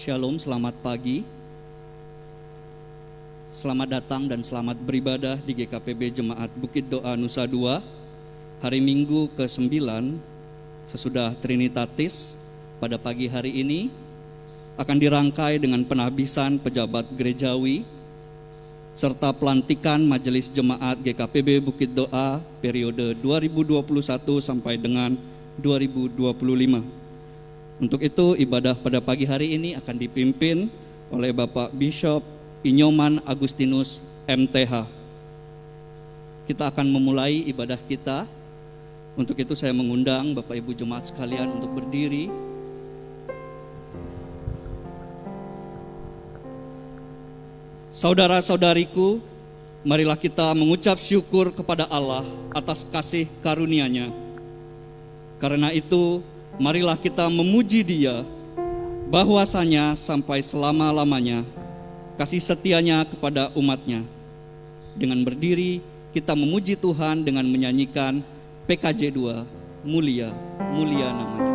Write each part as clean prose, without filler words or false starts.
Shalom, selamat pagi. Selamat datang dan selamat beribadah di GKPB Jemaat Bukit Doa Nusa Dua. Hari Minggu ke-9 sesudah Trinitatis pada pagi hari ini akan dirangkai dengan penahbisan pejabat gerejawi serta pelantikan Majelis Jemaat GKPB Bukit Doa periode 2021 sampai dengan 2025. Untuk itu ibadah pada pagi hari ini akan dipimpin oleh Bapak Bishop Inyoman Agustinus MTH. Kita akan memulai ibadah kita. Untuk itu saya mengundang Bapak Ibu Jemaat sekalian untuk berdiri. Saudara-saudariku, marilah kita mengucap syukur kepada Allah atas kasih karunia-Nya. Karena itu, marilah kita memuji Dia, bahwasanya sampai selama-lamanya kasih setia-Nya kepada umat-Nya. Dengan berdiri, kita memuji Tuhan dengan menyanyikan PKJ 2, Mulia, Mulia Namanya.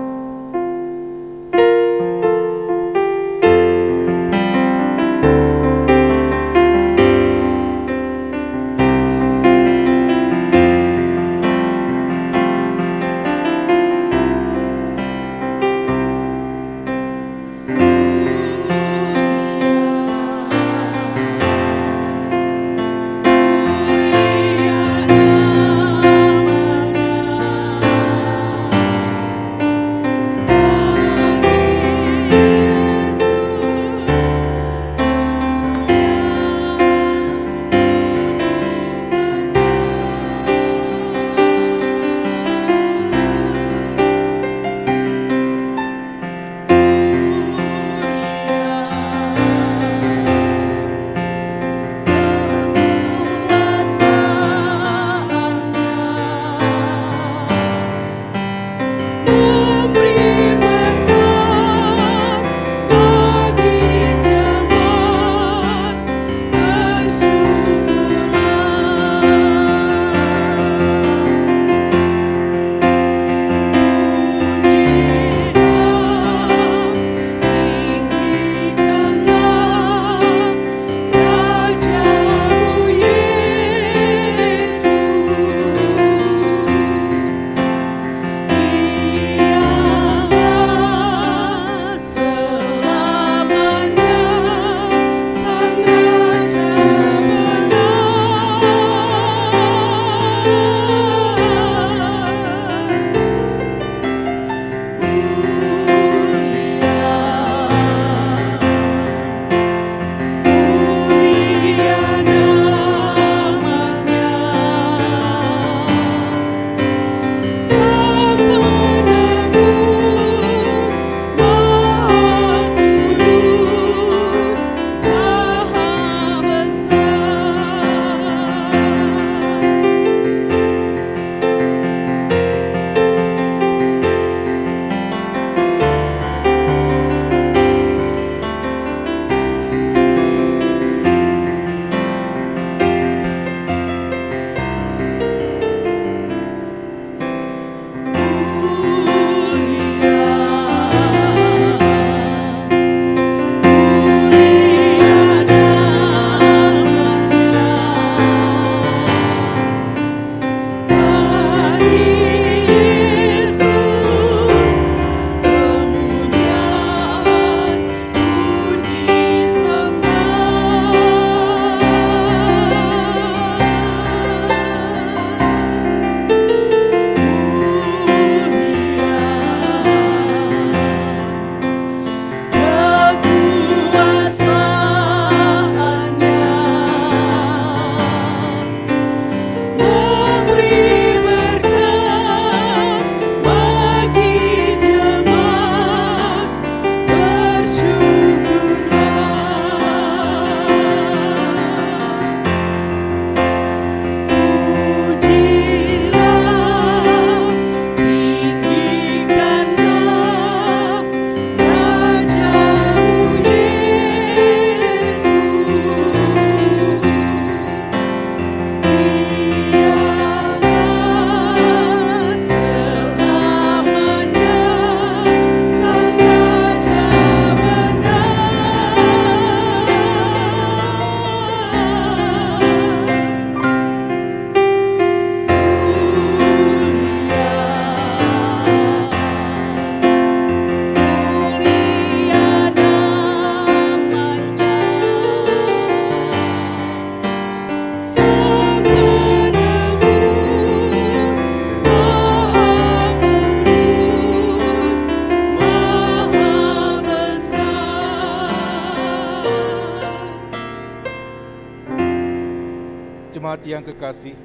jemaat yang kekasih,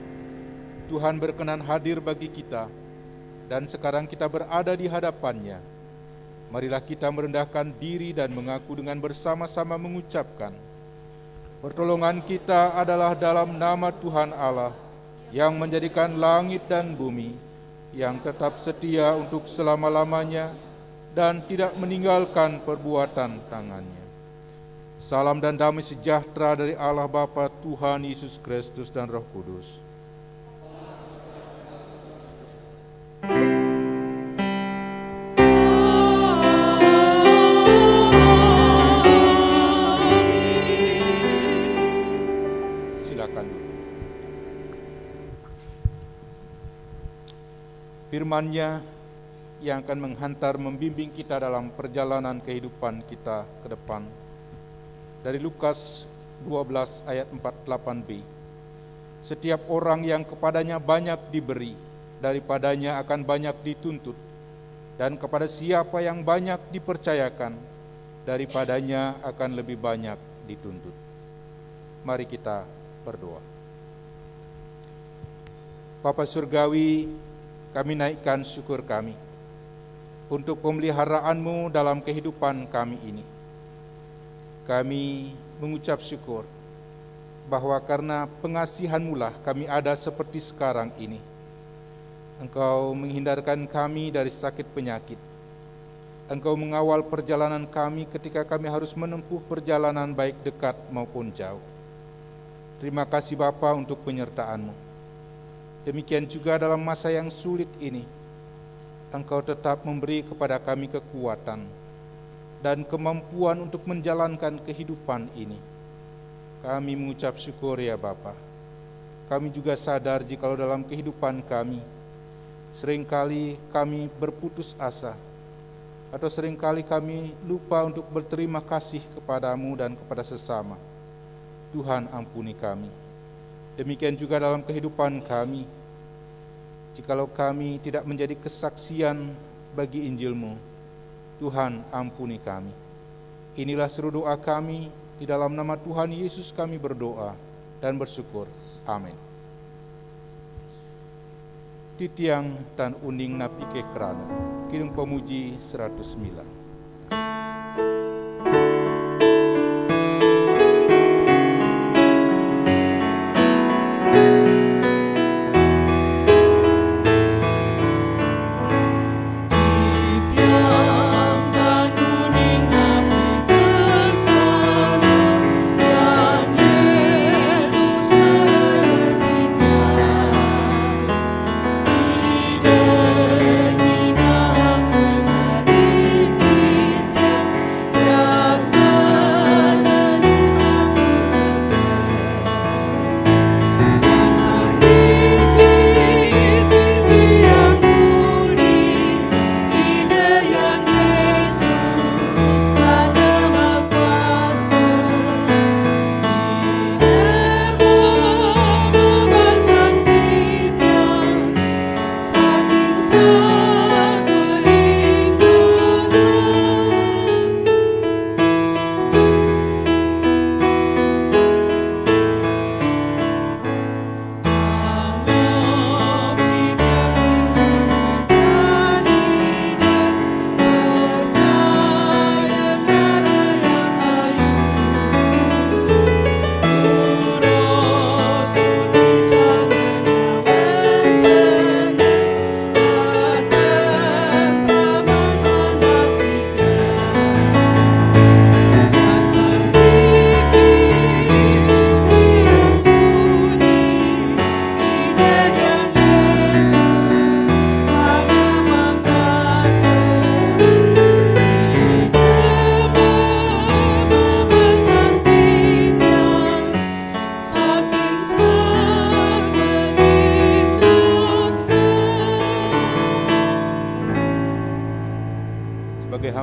Tuhan berkenan hadir bagi kita, dan sekarang kita berada di hadapan-Nya. Marilah kita merendahkan diri dan mengaku dengan bersama-sama mengucapkan, pertolongan kita adalah dalam nama Tuhan Allah, yang menjadikan langit dan bumi, yang tetap setia untuk selama-lamanya, dan tidak meninggalkan perbuatan tangannya. Salam dan damai sejahtera dari Allah Bapa, Tuhan Yesus Kristus dan Roh Kudus. Silakan dulu. Firman-Nya yang akan menghantar, membimbing kita dalam perjalanan kehidupan kita ke depan. Dari Lukas 12 ayat 48b. Setiap orang yang kepadanya banyak diberi, daripadanya akan banyak dituntut, dan kepada siapa yang banyak dipercayakan, daripadanya akan lebih banyak dituntut. Mari kita berdoa. Bapa Surgawi, kami naikkan syukur kami untuk pemeliharaan-Mu dalam kehidupan kami ini. Kami mengucap syukur bahwa karena pengasihan-Mu lah kami ada seperti sekarang ini. Engkau menghindarkan kami dari sakit penyakit. Engkau mengawal perjalanan kami ketika kami harus menempuh perjalanan baik dekat maupun jauh. Terima kasih Bapa untuk penyertaan-Mu. Demikian juga dalam masa yang sulit ini, Engkau tetap memberi kepada kami kekuatan dan kemampuan untuk menjalankan kehidupan ini. Kami mengucap syukur ya Bapa. Kami juga sadar jikalau dalam kehidupan kami, seringkali kami berputus asa, atau seringkali kami lupa untuk berterima kasih kepadamu dan kepada sesama. Tuhan ampuni kami. Demikian juga dalam kehidupan kami, jikalau kami tidak menjadi kesaksian bagi Injil-Mu, Tuhan ampuni kami. Inilah seru doa kami, di dalam nama Tuhan Yesus kami berdoa dan bersyukur. Amin. Titiang dan uning napike kerana, Kidung Pemuji 109.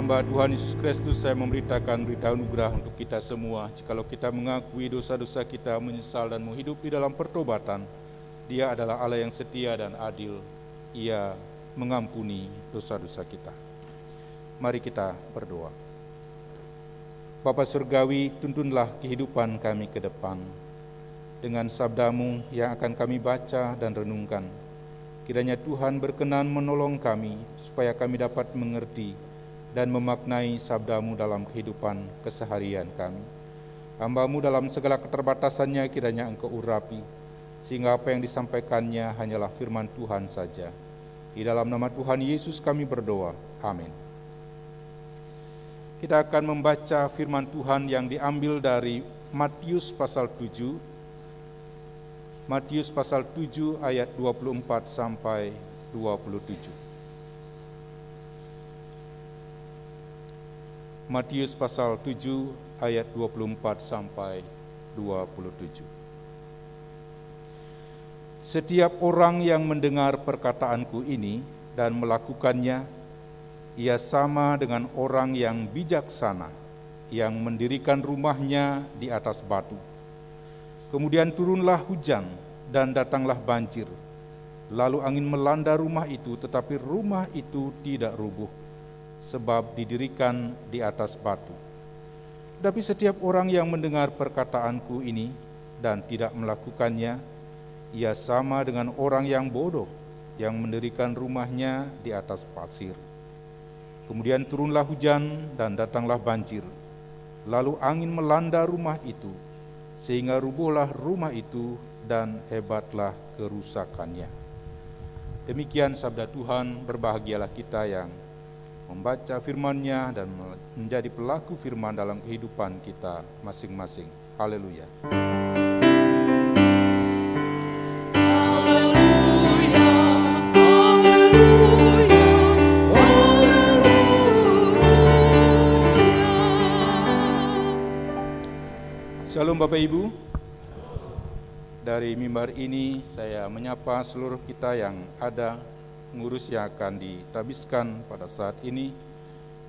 hamba Tuhan Yesus Kristus, saya memberitakan berita anugerah untuk kita semua. Jikalau kita mengakui dosa-dosa kita, menyesal dan mau hidup di dalam pertobatan, Dia adalah Allah yang setia dan adil. Ia mengampuni dosa-dosa kita. Mari kita berdoa. Bapa Surgawi, tuntunlah kehidupan kami ke depan. dengan sabda-Mu yang akan kami baca dan renungkan. Kiranya Tuhan berkenan menolong kami supaya kami dapat mengerti dan memaknai sabda-Mu dalam kehidupan keseharian kami. Hamba-Mu dalam segala keterbatasannya kiranya Engkau urapi, sehingga apa yang disampaikannya hanyalah firman Tuhan saja. Di dalam nama Tuhan Yesus kami berdoa. Amin. Kita akan membaca firman Tuhan yang diambil dari Matius pasal 7. Matius pasal 7 ayat 24 sampai 27. Matius pasal 7 ayat 24 sampai 27. Setiap orang yang mendengar perkataanku ini dan melakukannya, ia sama dengan orang yang bijaksana yang mendirikan rumahnya di atas batu. Kemudian turunlah hujan dan datanglah banjir. Lalu angin melanda rumah itu, tetapi rumah itu tidak rubuh, sebab didirikan di atas batu. Tetapi setiap orang yang mendengar perkataanku ini dan tidak melakukannya, ia sama dengan orang yang bodoh yang mendirikan rumahnya di atas pasir. Kemudian turunlah hujan dan datanglah banjir. Lalu angin melanda rumah itu, sehingga rubuhlah rumah itu dan hebatlah kerusakannya. Demikian sabda Tuhan. Berbahagialah kita yang membaca firman-Nya dan menjadi pelaku firman dalam kehidupan kita masing-masing. Haleluya. Shalom Bapak Ibu. Dari mimbar ini saya menyapa seluruh kita yang ada pengurus yang akan ditabiskan pada saat ini.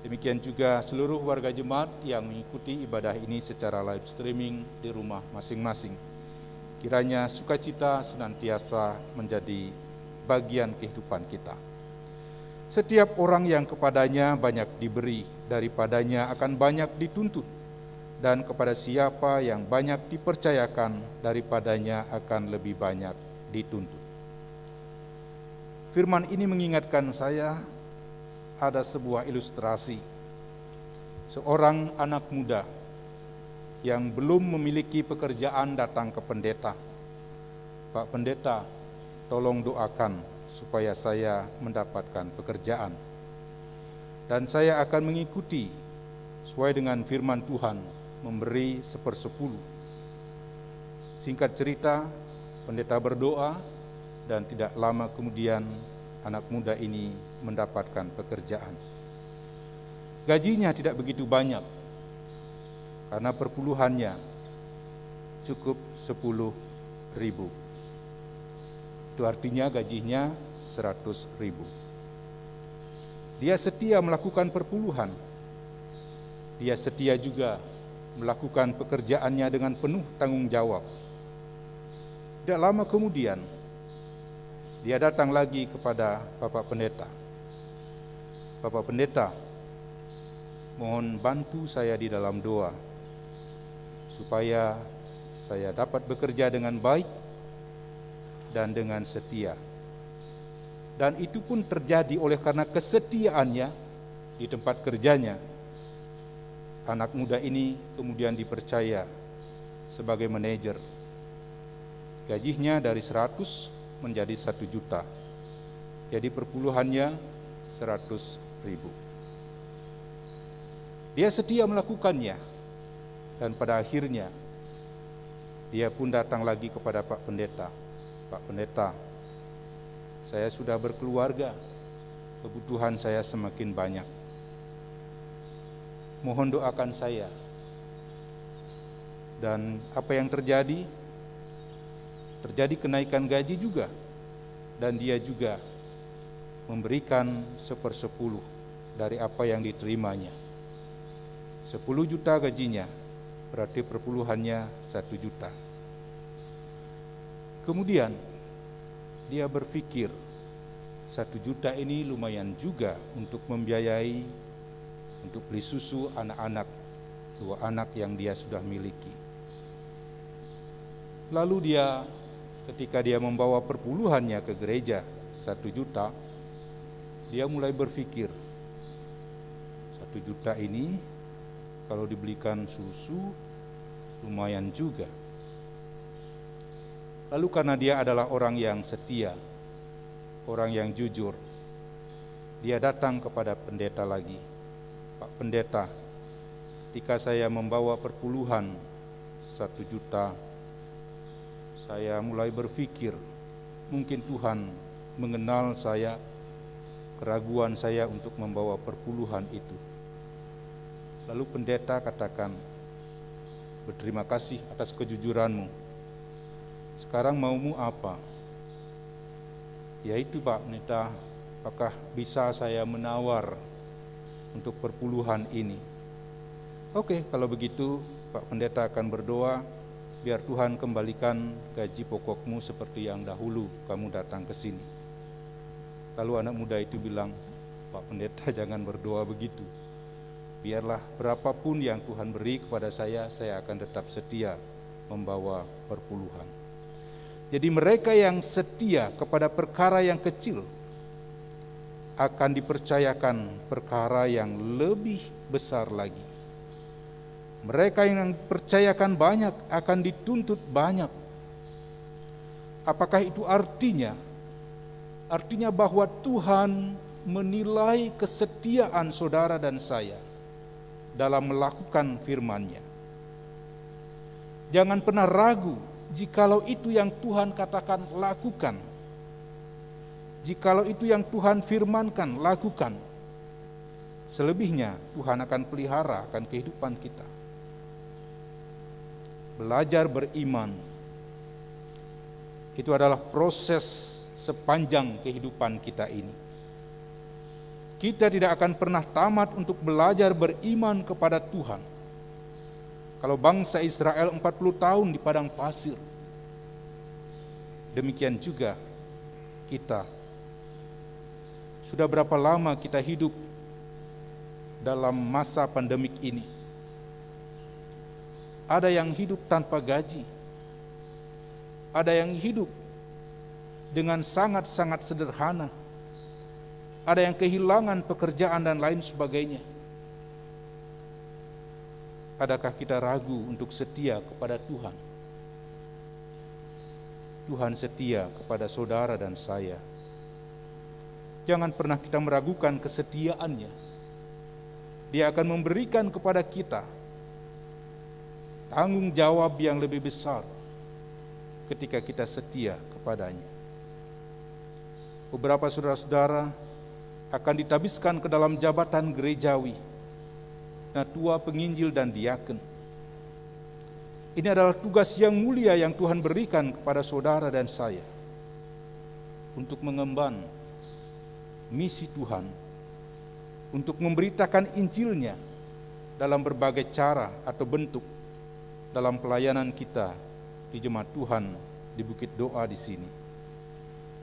Demikian juga seluruh warga jemaat yang mengikuti ibadah ini secara live streaming di rumah masing-masing. Kiranya sukacita senantiasa menjadi bagian kehidupan kita. Setiap orang yang kepadanya banyak diberi, daripadanya akan banyak dituntut. Dan kepada siapa yang banyak dipercayakan, daripadanya akan lebih banyak dituntut. Firman ini mengingatkan saya ada sebuah ilustrasi. Seorang anak muda yang belum memiliki pekerjaan datang ke pendeta. Pak Pendeta, tolong doakan supaya saya mendapatkan pekerjaan. Dan saya akan mengikuti sesuai dengan firman Tuhan, memberi 1/10. Singkat cerita, pendeta berdoa dan tidak lama kemudian anak muda ini mendapatkan pekerjaan. Gajinya tidak begitu banyak karena perpuluhannya cukup 10.000. Itu artinya gajinya 100.000. Dia setia melakukan perpuluhan. Dia setia juga melakukan pekerjaannya dengan penuh tanggung jawab. Tidak lama kemudian, dia datang lagi kepada Bapak Pendeta. Bapak Pendeta, mohon bantu saya di dalam doa, supaya saya dapat bekerja dengan baik dan dengan setia. Dan itu pun terjadi oleh karena kesetiaannya di tempat kerjanya. Anak muda ini kemudian dipercaya sebagai manajer. Gajinya dari 100 menjadi 1 juta. Jadi perpuluhannya 100.000. Dia setia melakukannya. Dan pada akhirnya dia pun datang lagi kepada Pak Pendeta. Pak Pendeta, saya sudah berkeluarga. Kebutuhan saya semakin banyak. Mohon doakan saya. Dan apa yang terjadi? Terjadi kenaikan gaji juga. Dan dia juga memberikan 1/10 dari apa yang diterimanya. 10 juta gajinya, berarti perpuluhannya 1 juta. Kemudian dia berpikir 1 juta ini lumayan juga untuk membiayai, untuk beli susu anak-anak, 2 anak yang dia sudah miliki. Lalu ketika dia membawa perpuluhannya ke gereja 1 juta, dia mulai berpikir, 1 juta ini kalau dibelikan susu lumayan juga. Lalu karena dia adalah orang yang setia, orang yang jujur, dia datang kepada pendeta lagi. Pak Pendeta, ketika saya membawa perpuluhan 1 juta, saya mulai berpikir, mungkin Tuhan mengenal saya, keraguan saya untuk membawa perpuluhan itu. Lalu pendeta katakan, berterima kasih atas kejujuranmu. Sekarang maumu apa? Yaitu Pak Pendeta, apakah bisa saya menawar untuk perpuluhan ini? Oke, kalau begitu Pak Pendeta akan berdoa, biar Tuhan kembalikan gaji pokokmu seperti yang dahulu kamu datang ke sini. Lalu anak muda itu bilang, Pak Pendeta jangan berdoa begitu. Biarlah berapapun yang Tuhan beri kepada saya akan tetap setia membawa perpuluhan. Jadi mereka yang setia kepada perkara yang kecil akan dipercayakan perkara yang lebih besar lagi. Mereka yang percayakan banyak akan dituntut banyak. Apakah itu artinya? Artinya bahwa Tuhan menilai kesetiaan saudara dan saya dalam melakukan firman-Nya. Jangan pernah ragu jikalau itu yang Tuhan katakan lakukan. Jikalau itu yang Tuhan firmankan lakukan. Selebihnya Tuhan akan pelihara akan kehidupan kita. Belajar beriman itu adalah proses sepanjang kehidupan kita ini. Kita tidak akan pernah tamat untuk belajar beriman kepada Tuhan. Kalau bangsa Israel 40 tahun di padang pasir, demikian juga kita. Sudah berapa lama kita hidup dalam masa pandemik ini? Ada yang hidup tanpa gaji, ada yang hidup dengan sangat-sangat sederhana, ada yang kehilangan pekerjaan dan lain sebagainya. Adakah kita ragu untuk setia kepada Tuhan? Tuhan setia kepada saudara dan saya. Jangan pernah kita meragukan kesetiaannya. Dia akan memberikan kepada kita tanggung jawab yang lebih besar ketika kita setia kepadanya. Beberapa saudara-saudara akan ditabiskan ke dalam jabatan gerejawi, tua penginjil dan diaken. Ini adalah tugas yang mulia yang Tuhan berikan kepada saudara dan saya untuk mengemban misi Tuhan, untuk memberitakan Injilnya dalam berbagai cara atau bentuk dalam pelayanan kita di jemaat Tuhan di Bukit Doa di sini.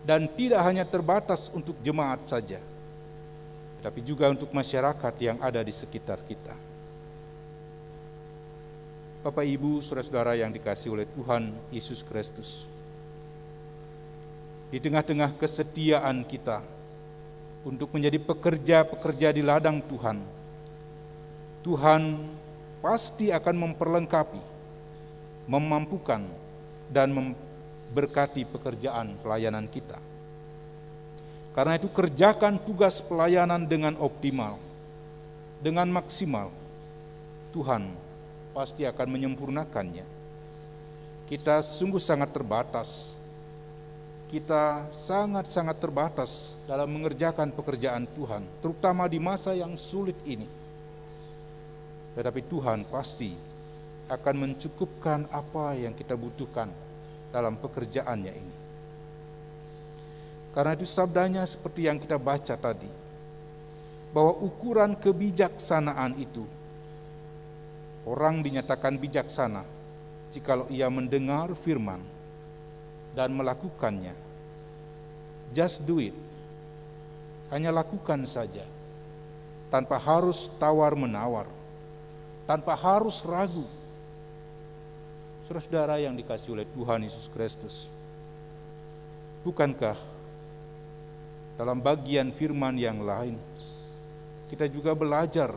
Dan tidak hanya terbatas untuk jemaat saja, tapi juga untuk masyarakat yang ada di sekitar kita. Bapak Ibu, saudara-saudara yang dikasihi oleh Tuhan Yesus Kristus, di tengah-tengah kesetiaan kita untuk menjadi pekerja-pekerja di ladang Tuhan, Tuhan pasti akan memperlengkapi, memampukan, dan memberkati pekerjaan pelayanan kita. Karena itu kerjakan tugas pelayanan dengan optimal, dengan maksimal. Tuhan pasti akan menyempurnakannya. Kita sungguh sangat terbatas. Kita sangat-sangat terbatas dalam mengerjakan pekerjaan Tuhan, terutama di masa yang sulit ini. Tetapi Tuhan pasti akan mencukupkan apa yang kita butuhkan dalam pekerjaannya ini. Karena itu sabdanya seperti yang kita baca tadi, bahwa ukuran kebijaksanaan itu, orang dinyatakan bijaksana jikalau ia mendengar firman dan melakukannya. Just do it. Hanya lakukan saja, tanpa harus tawar-menawar, tanpa harus ragu. Saudara-saudara yang dikasihi oleh Tuhan Yesus Kristus, bukankah dalam bagian firman yang lain kita juga belajar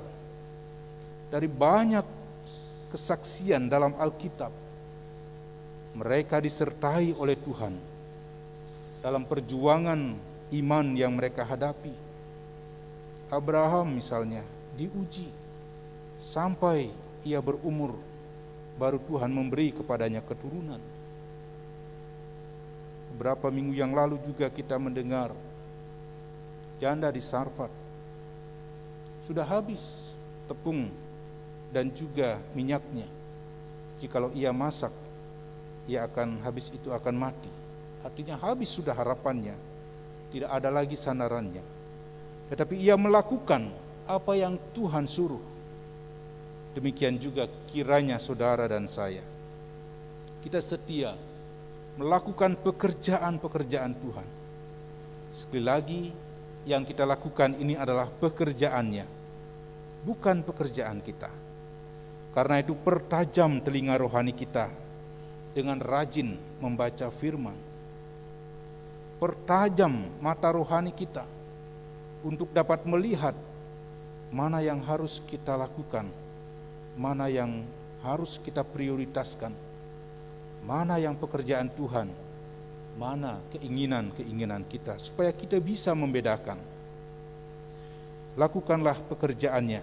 dari banyak kesaksian dalam Alkitab? Mereka disertai oleh Tuhan dalam perjuangan iman yang mereka hadapi. Abraham misalnya diuji sampai ia berumur, baru Tuhan memberi kepadanya keturunan. Beberapa minggu yang lalu juga kita mendengar janda di Sarfat sudah habis tepung dan juga minyaknya. Jikalau ia masak, ia akan habis, itu akan mati. Artinya habis sudah harapannya, tidak ada lagi sandarannya. Tetapi ia melakukan apa yang Tuhan suruh. Demikian juga kiranya saudara dan saya, kita setia melakukan pekerjaan-pekerjaan Tuhan. Sekali lagi, yang kita lakukan ini adalah pekerjaannya, bukan pekerjaan kita. Karena itu pertajam telinga rohani kita dengan rajin membaca firman. Pertajam mata rohani kita untuk dapat melihat mana yang harus kita lakukan, mana yang harus kita prioritaskan, mana yang pekerjaan Tuhan, mana keinginan-keinginan kita, supaya kita bisa membedakan. Lakukanlah pekerjaannya,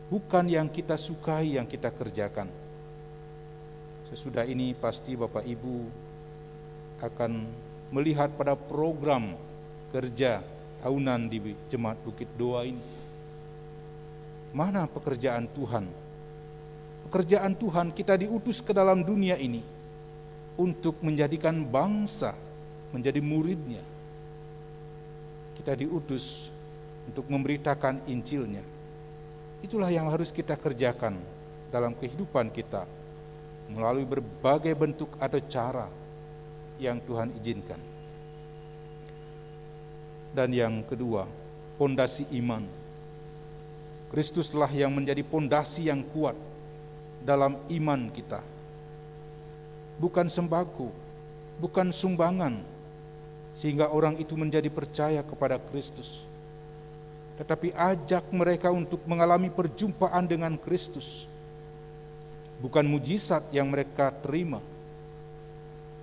bukan yang kita sukai yang kita kerjakan. Sesudah ini pasti Bapak Ibu akan melihat pada program kerja tahunan di Jemaat Bukit Doa ini. Mana pekerjaan Tuhan? Pekerjaan Tuhan, kita diutus ke dalam dunia ini untuk menjadikan bangsa menjadi muridnya. Kita diutus untuk memberitakan Injilnya. Itulah yang harus kita kerjakan dalam kehidupan kita melalui berbagai bentuk atau cara yang Tuhan izinkan. Dan yang kedua, pondasi iman. Kristuslah yang menjadi pondasi yang kuat dalam iman kita. Bukan sembako, bukan sumbangan, sehingga orang itu menjadi percaya kepada Kristus. Tetapi ajak mereka untuk mengalami perjumpaan dengan Kristus. Bukan mujizat yang mereka terima,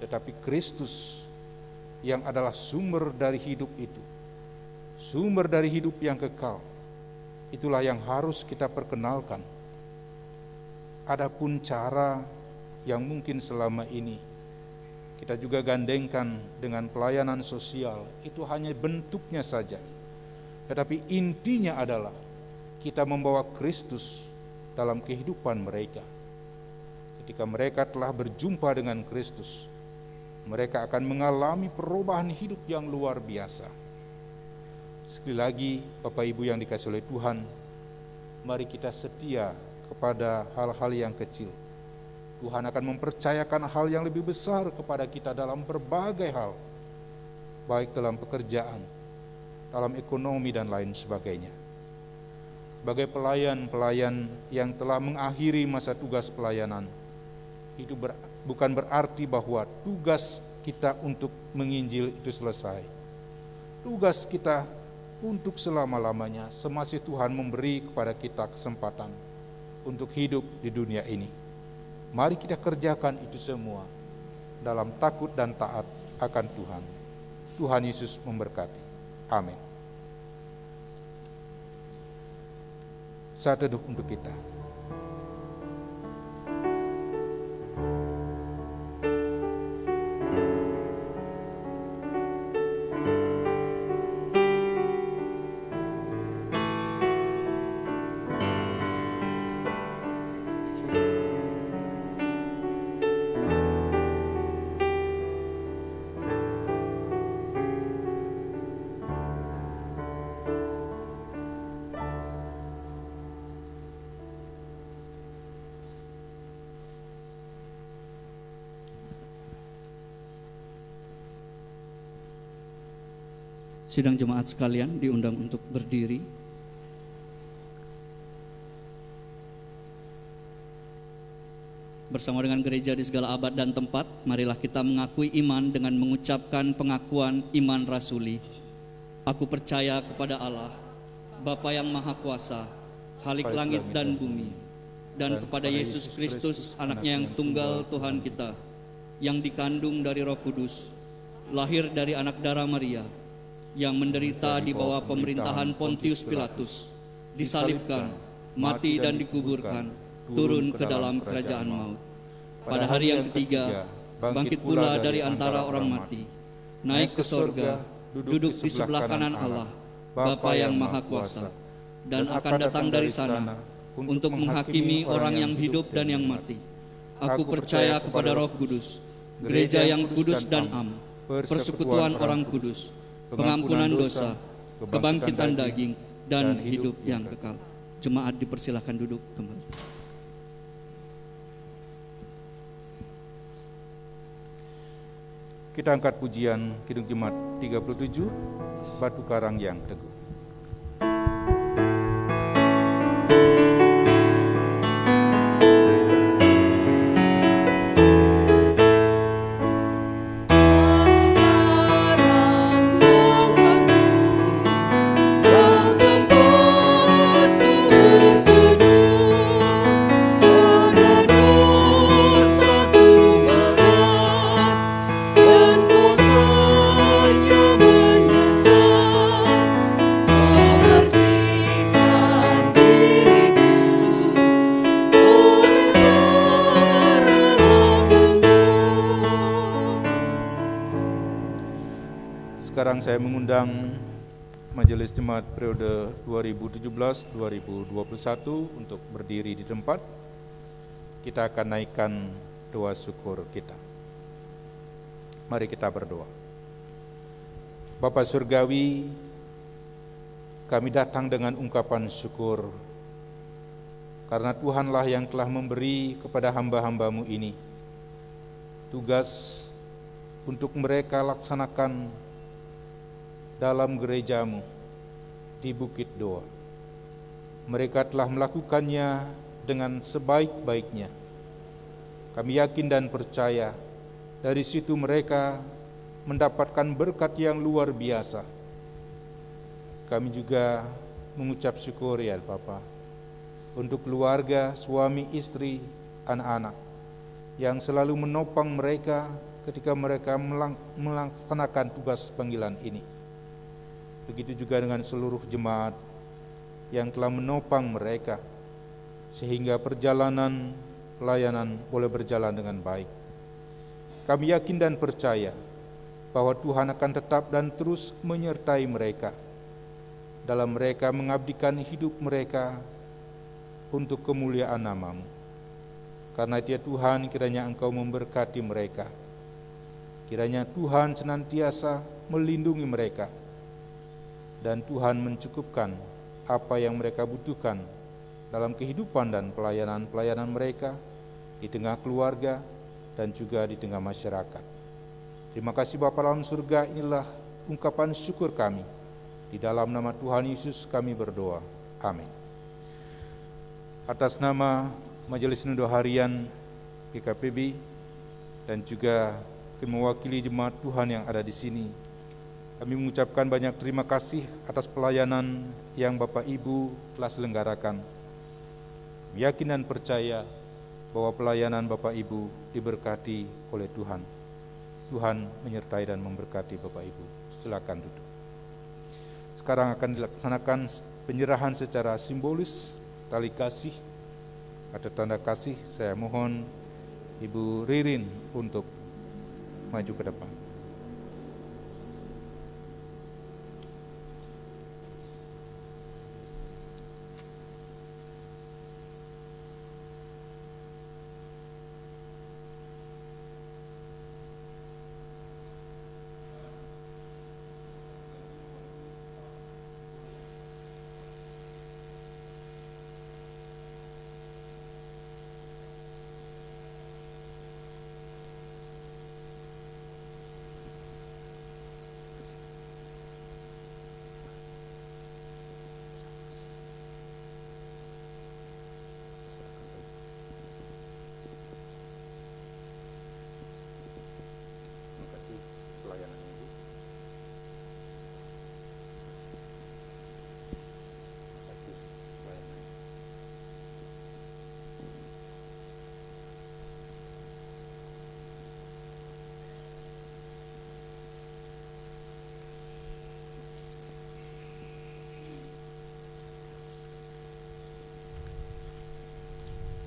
tetapi Kristus yang adalah sumber dari hidup itu, sumber dari hidup yang kekal. Itulah yang harus kita perkenalkan. Adapun cara yang mungkin selama ini kita juga gandengkan dengan pelayanan sosial, itu hanya bentuknya saja. Tetapi intinya adalah kita membawa Kristus dalam kehidupan mereka. Ketika mereka telah berjumpa dengan Kristus, mereka akan mengalami perubahan hidup yang luar biasa. Sekali lagi, Bapak Ibu yang dikasihi oleh Tuhan, mari kita setia kepada hal-hal yang kecil. Tuhan akan mempercayakan hal yang lebih besar kepada kita dalam berbagai hal, baik dalam pekerjaan, dalam ekonomi dan lain sebagainya. Sebagai pelayan-pelayan yang telah mengakhiri masa tugas pelayanan, itu bukan berarti bahwa tugas kita untuk menginjil itu selesai. Tugas kita untuk selama-lamanya, semasa Tuhan memberi kepada kita kesempatan untuk hidup di dunia ini. Mari kita kerjakan itu semua dalam takut dan taat akan Tuhan. Tuhan Yesus memberkati. Amin. Saat teduh untuk kita. Sidang jemaat sekalian diundang untuk berdiri. Bersama dengan gereja di segala abad dan tempat, marilah kita mengakui iman dengan mengucapkan pengakuan iman rasuli. Aku percaya kepada Allah, Bapa yang Maha Kuasa, Khalik langit dan bumi, dan kepada Yesus Kristus, anaknya yang tunggal Tuhan kita, yang dikandung dari Roh Kudus, lahir dari anak darah Maria, yang menderita di bawah pemerintahan Pontius Pilatus, disalibkan, mati dan dikuburkan, turun ke dalam kerajaan maut. Pada hari yang ketiga, bangkit pula dari antara orang mati, naik ke sorga, duduk di sebelah kanan Allah, Bapa yang Maha Kuasa, dan akan datang dari sana untuk menghakimi orang yang hidup dan yang mati. Aku percaya kepada Roh Kudus, gereja yang kudus dan am, persekutuan orang kudus, pengampunan dosa, kebangkitan daging, dan hidup yang kekal. Jemaat dipersilahkan duduk kembali. Kita angkat pujian Kidung Jemaat 37, Batu Karang yang Teguh. Sekarang saya mengundang Majelis Jemaat periode 2017-2021 untuk berdiri di tempat. Kita akan naikkan doa syukur kita. Mari kita berdoa. Bapa Surgawi, kami datang dengan ungkapan syukur karena Tuhanlah yang telah memberi kepada hamba-hamba-Mu ini tugas untuk mereka laksanakan dalam gereja-Mu di Bukit Doa. Mereka telah melakukannya dengan sebaik-baiknya. Kami yakin dan percaya dari situ mereka mendapatkan berkat yang luar biasa. Kami juga mengucap syukur ya Bapa untuk keluarga, suami, istri, anak-anak yang selalu menopang mereka ketika mereka melaksanakan tugas panggilan ini. Begitu juga dengan seluruh jemaat yang telah menopang mereka sehingga perjalanan pelayanan boleh berjalan dengan baik. Kami yakin dan percaya bahwa Tuhan akan tetap dan terus menyertai mereka dalam mereka mengabdikan hidup mereka untuk kemuliaan nama-Mu. Karena itu ya Tuhan, kiranya Engkau memberkati mereka. Kiranya Tuhan senantiasa melindungi mereka dan Tuhan mencukupkan apa yang mereka butuhkan dalam kehidupan dan pelayanan-pelayanan mereka di tengah keluarga dan juga di tengah masyarakat. Terima kasih Bapa dalam surga, inilah ungkapan syukur kami. Di dalam nama Tuhan Yesus kami berdoa. Amin. Atas nama Majelis Sinode Harian GKPB dan juga mewakili jemaat Tuhan yang ada di sini, kami mengucapkan banyak terima kasih atas pelayanan yang Bapak Ibu telah selenggarakan. Yakin dan percaya bahwa pelayanan Bapak Ibu diberkati oleh Tuhan. Tuhan menyertai dan memberkati Bapak Ibu. Silakan duduk. Sekarang akan dilaksanakan penyerahan secara simbolis tali kasih atau tanda kasih. Saya mohon Ibu Ririn untuk maju ke depan.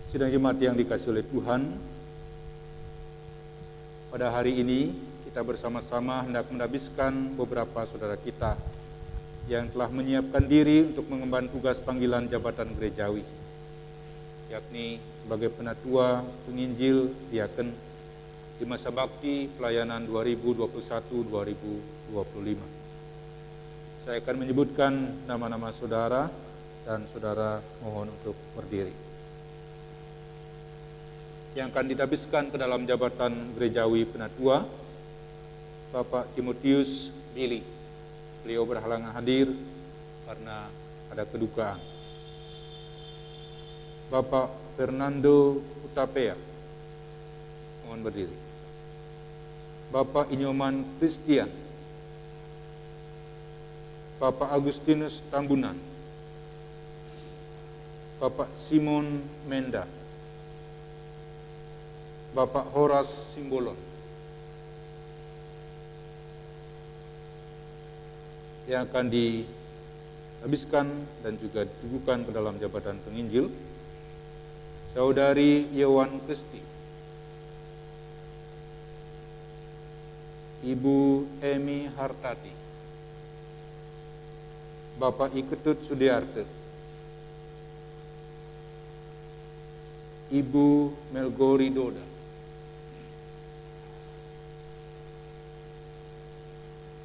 Sidang jemaat yang dikasihi oleh Tuhan, pada hari ini kita bersama-sama hendak menghabiskan beberapa saudara kita yang telah menyiapkan diri untuk mengemban tugas panggilan jabatan gerejawi, yakni sebagai penatua, penginjil, diaken di masa bakti pelayanan 2021-2025. Saya akan menyebutkan nama-nama saudara dan saudara mohon untuk berdiri. Yang akan dihabiskan ke dalam jabatan gerejawi penatua, Bapak Timotius Billy. Beliau berhalangan hadir karena ada kedukaan. Bapak Fernando Utapea, mohon berdiri. Bapak Inyoman Christian, Bapak Agustinus Tambunan, Bapak Simon Menda, Bapak Horas Simbolon, yang akan dihabiskan dan juga ditubuhkan ke dalam jabatan penginjil, Saudari Yewan Kristi, Ibu Emi Hartati, Bapak Iketut Sudiarte, Ibu Melgori Doda,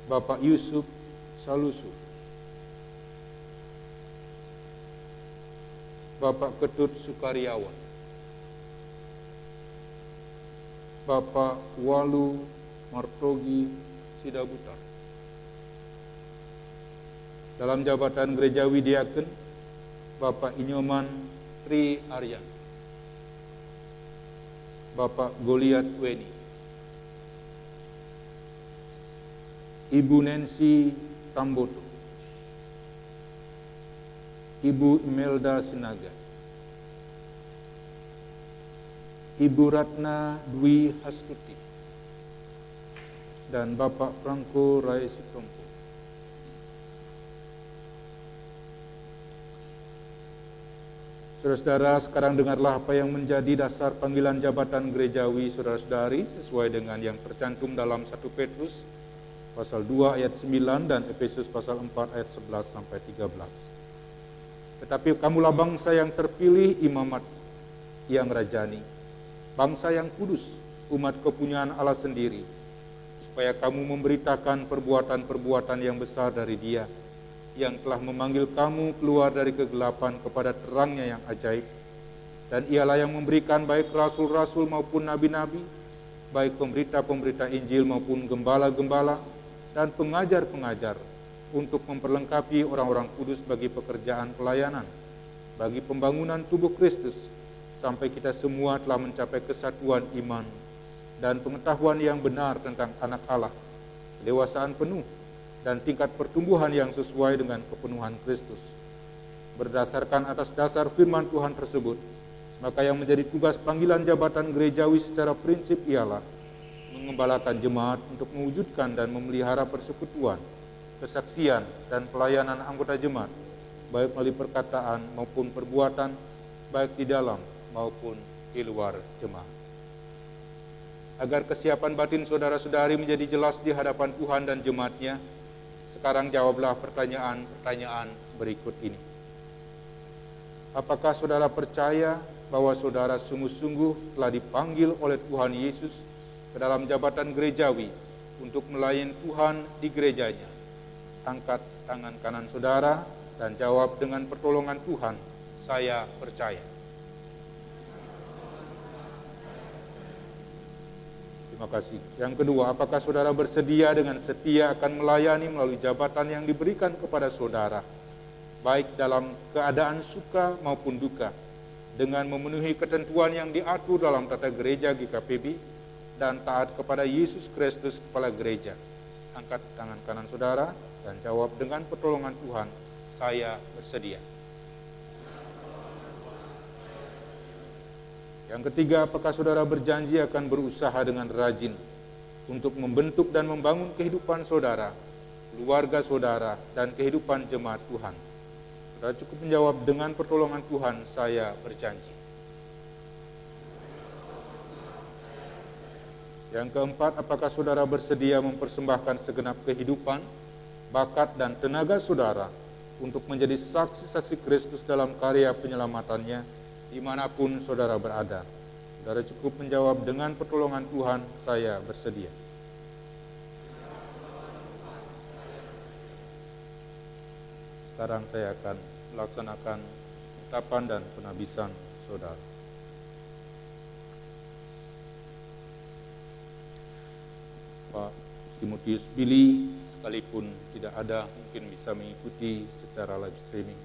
Bapak Yusuf Salusu, Bapak Ketut Sukaryawan, Bapak Walu Martogi Sidabutar. Dalam jabatan gerejawi diaken, Bapak Inyoman Tri Aryan, Bapak Goliat Weni, Ibu Nancy Tamboto, Ibu Imelda Sinaga, Ibu Ratna Dwi Hastuti, dan Bapak Franco Raesitompo. Saudara-saudara, sekarang dengarlah apa yang menjadi dasar panggilan jabatan gerejawi saudara-saudari sesuai dengan yang tercantum dalam 1 Petrus pasal 2 ayat 9 dan Efesus pasal 4 ayat 11 sampai 13. Tetapi kamulah bangsa yang terpilih, imamat yang rajani, bangsa yang kudus, umat kepunyaan Allah sendiri, supaya kamu memberitakan perbuatan-perbuatan yang besar dari Dia, yang telah memanggil kamu keluar dari kegelapan kepada terangnya yang ajaib. Dan Ialah yang memberikan baik rasul-rasul maupun nabi-nabi, baik pemberita-pemberita Injil maupun gembala-gembala, dan pengajar-pengajar untuk memperlengkapi orang-orang kudus bagi pekerjaan pelayanan, bagi pembangunan tubuh Kristus, sampai kita semua telah mencapai kesatuan iman dan pengetahuan yang benar tentang anak Allah, kedewasaan penuh, dan tingkat pertumbuhan yang sesuai dengan kepenuhan Kristus. Berdasarkan atas dasar firman Tuhan tersebut, maka yang menjadi tugas panggilan jabatan gerejawi secara prinsip ialah mengembalakan jemaat untuk mewujudkan dan memelihara persekutuan, kesaksian, dan pelayanan anggota jemaat, baik melalui perkataan maupun perbuatan, baik di dalam maupun di luar jemaat. Agar kesiapan batin saudara-saudari menjadi jelas di hadapan Tuhan dan jemaatnya, sekarang jawablah pertanyaan-pertanyaan berikut ini. Apakah saudara percaya bahwa saudara sungguh-sungguh telah dipanggil oleh Tuhan Yesus ke dalam jabatan gerejawi untuk melayani Tuhan di gerejanya? Angkat tangan kanan saudara dan jawab dengan pertolongan Tuhan, saya percaya. Terima kasih. Yang kedua, apakah saudara bersedia dengan setia akan melayani melalui jabatan yang diberikan kepada saudara, baik dalam keadaan suka maupun duka, dengan memenuhi ketentuan yang diatur dalam tata gereja GKPB, dan taat kepada Yesus Kristus kepala gereja? Angkat tangan kanan saudara dan jawab dengan pertolongan Tuhan, saya bersedia. Yang ketiga, apakah saudara berjanji akan berusaha dengan rajin untuk membentuk dan membangun kehidupan saudara, keluarga saudara, dan kehidupan jemaat Tuhan? Saudara cukup menjawab dengan pertolongan Tuhan, saya berjanji. Yang keempat, apakah saudara bersedia mempersembahkan segenap kehidupan, bakat, dan tenaga saudara untuk menjadi saksi-saksi Kristus dalam karya penyelamatannya dimanapun saudara berada? Saudara cukup menjawab, dengan pertolongan Tuhan saya bersedia. Sekarang saya akan melaksanakan ungkapan dan penabisan saudara. Pak Timotius Billy, sekalipun tidak ada, mungkin bisa mengikuti secara live streaming.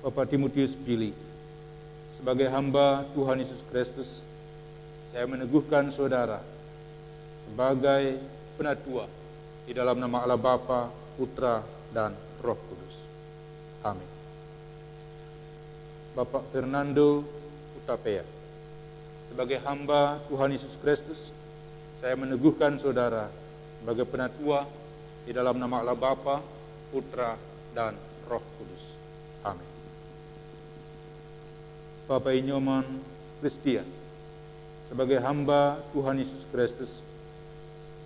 Bapak Timotius Billy, sebagai hamba Tuhan Yesus Kristus, saya meneguhkan saudara sebagai penatua di dalam nama Allah Bapa, Putra, dan Roh Kudus. Amin. Bapak Fernando Utapea, sebagai hamba Tuhan Yesus Kristus, saya meneguhkan saudara sebagai penatua di dalam nama Allah Bapa, Putra, dan Roh Kudus. Amin. Bapak Inyoman Christian, sebagai hamba Tuhan Yesus Kristus,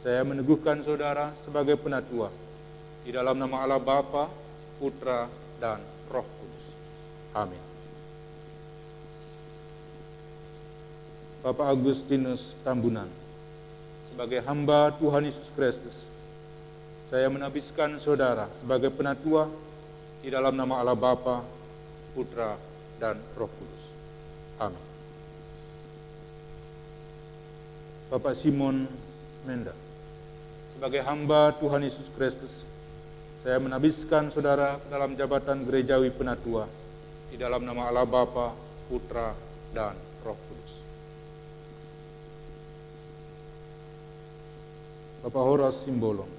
saya meneguhkan saudara sebagai penatua di dalam nama Allah Bapa, Putra, dan Roh Kudus. Amin. Bapak Agustinus Tambunan, sebagai hamba Tuhan Yesus Kristus, saya menabiskan saudara sebagai penatua di dalam nama Allah Bapa, Putra, dan Roh Kudus. Amin. Bapak Simon Menda, sebagai hamba Tuhan Yesus Kristus, saya menabiskan saudara dalam jabatan gerejawi penatua di dalam nama Allah Bapa, Putra, dan Roh Kudus. Bapak Horas Simbolon,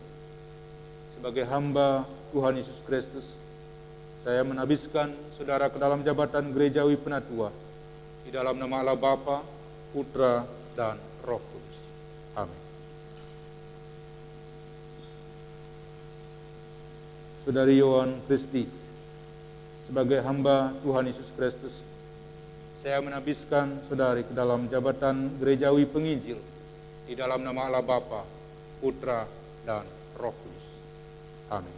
sebagai hamba Tuhan Yesus Kristus, saya menabiskan saudara ke dalam jabatan gerejawi penatua di dalam nama Allah Bapa, Putra, dan Roh Kudus. Amin. Saudari Yohan Kristi, sebagai hamba Tuhan Yesus Kristus, saya menabiskan saudari ke dalam jabatan gerejawi penginjil di dalam nama Allah Bapa, Putra, dan Roh Kudus. Amin.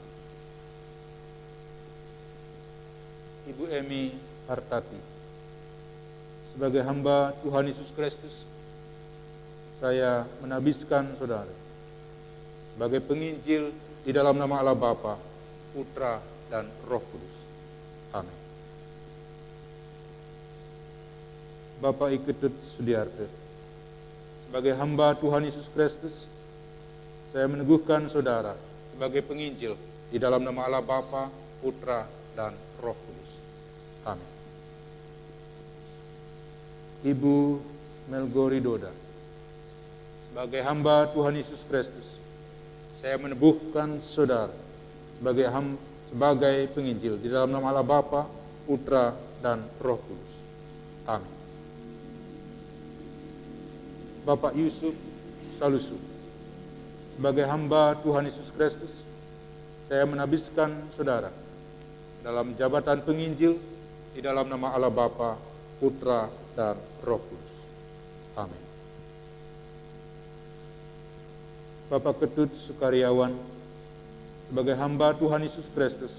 Ibu Emi Hartati, sebagai hamba Tuhan Yesus Kristus, saya menabiskan saudara sebagai penginjil di dalam nama Allah Bapa, Putra, dan Roh Kudus. Amin. Bapak Iketut Sudiarte, sebagai hamba Tuhan Yesus Kristus, saya meneguhkan saudara sebagai penginjil di dalam nama Allah Bapa, Putra, dan Roh Kudus. Amin. Ibu Melgori Doda, sebagai hamba Tuhan Yesus Kristus, saya meneguhkan saudara sebagai penginjil di dalam nama Allah Bapa, Putra, dan Roh Kudus. Amin. Bapak Yusuf Salusu, sebagai hamba Tuhan Yesus Kristus, saya menabiskan saudara dalam jabatan penginjil di dalam nama Allah Bapa, Putra, dan Roh Kudus. Amin. Bapak Ketut Sukaryawan, sebagai hamba Tuhan Yesus Kristus,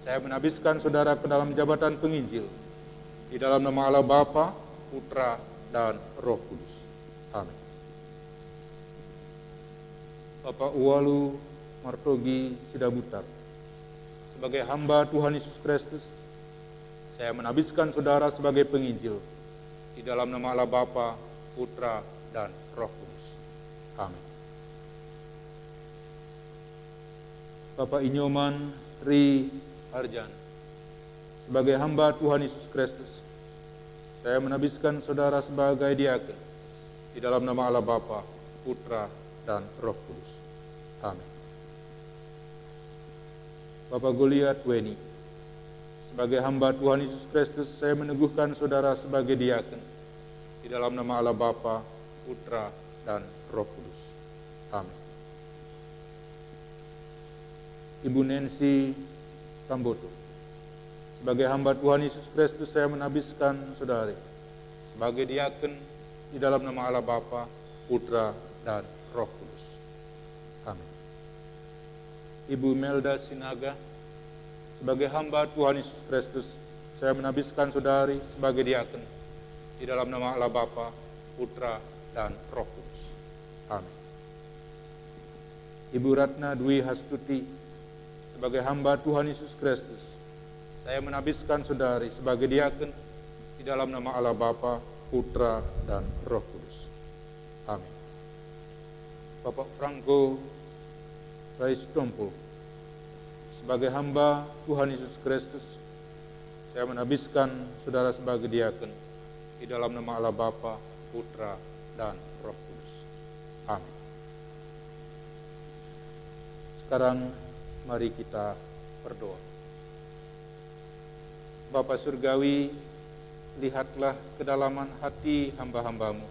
saya menabiskan saudara ke dalam jabatan penginjil di dalam nama Allah Bapa, Putra, dan Roh Kudus. Amin. Bapak Uwalu Martogi Sidabutar, sebagai hamba Tuhan Yesus Kristus, saya menabiskan saudara sebagai penginjil di dalam nama Allah Bapa, Putra, dan Roh Kudus. Amin. Bapak Inyoman Tri Arjan, sebagai hamba Tuhan Yesus Kristus, saya menabiskan saudara sebagai diaken di dalam nama Allah Bapa, Putra, dan Roh Kudus. Amin. Bapak Goliat Weni, sebagai hamba Tuhan Yesus Kristus, saya meneguhkan saudara sebagai diaken di dalam nama Allah Bapa, Putra, dan Roh Kudus. Amin. Ibu Nancy Tamboto, sebagai hamba Tuhan Yesus Kristus, saya menabiskan saudari sebagai diaken di dalam nama Allah Bapa, Putra, dan Roh Kudus. Amin. Ibu Melda Sinaga, sebagai hamba Tuhan Yesus Kristus, saya menabiskan saudari sebagai diaken di dalam nama Allah Bapa, Putra, dan Roh Kudus. Amin. Ibu Ratna Dwi Hastuti, sebagai hamba Tuhan Yesus Kristus, saya menabiskan saudari sebagai diaken di dalam nama Allah Bapa, Putra, dan Roh Kudus. Amin. Bapak Franco Rais Tompo, sebagai hamba Tuhan Yesus Kristus, saya menabiskan saudara sebagai diaken di dalam nama Allah Bapa, Putra, dan Roh Kudus. Amin. Sekarang mari kita berdoa. Bapa Surgawi, lihatlah kedalaman hati hamba-hambamu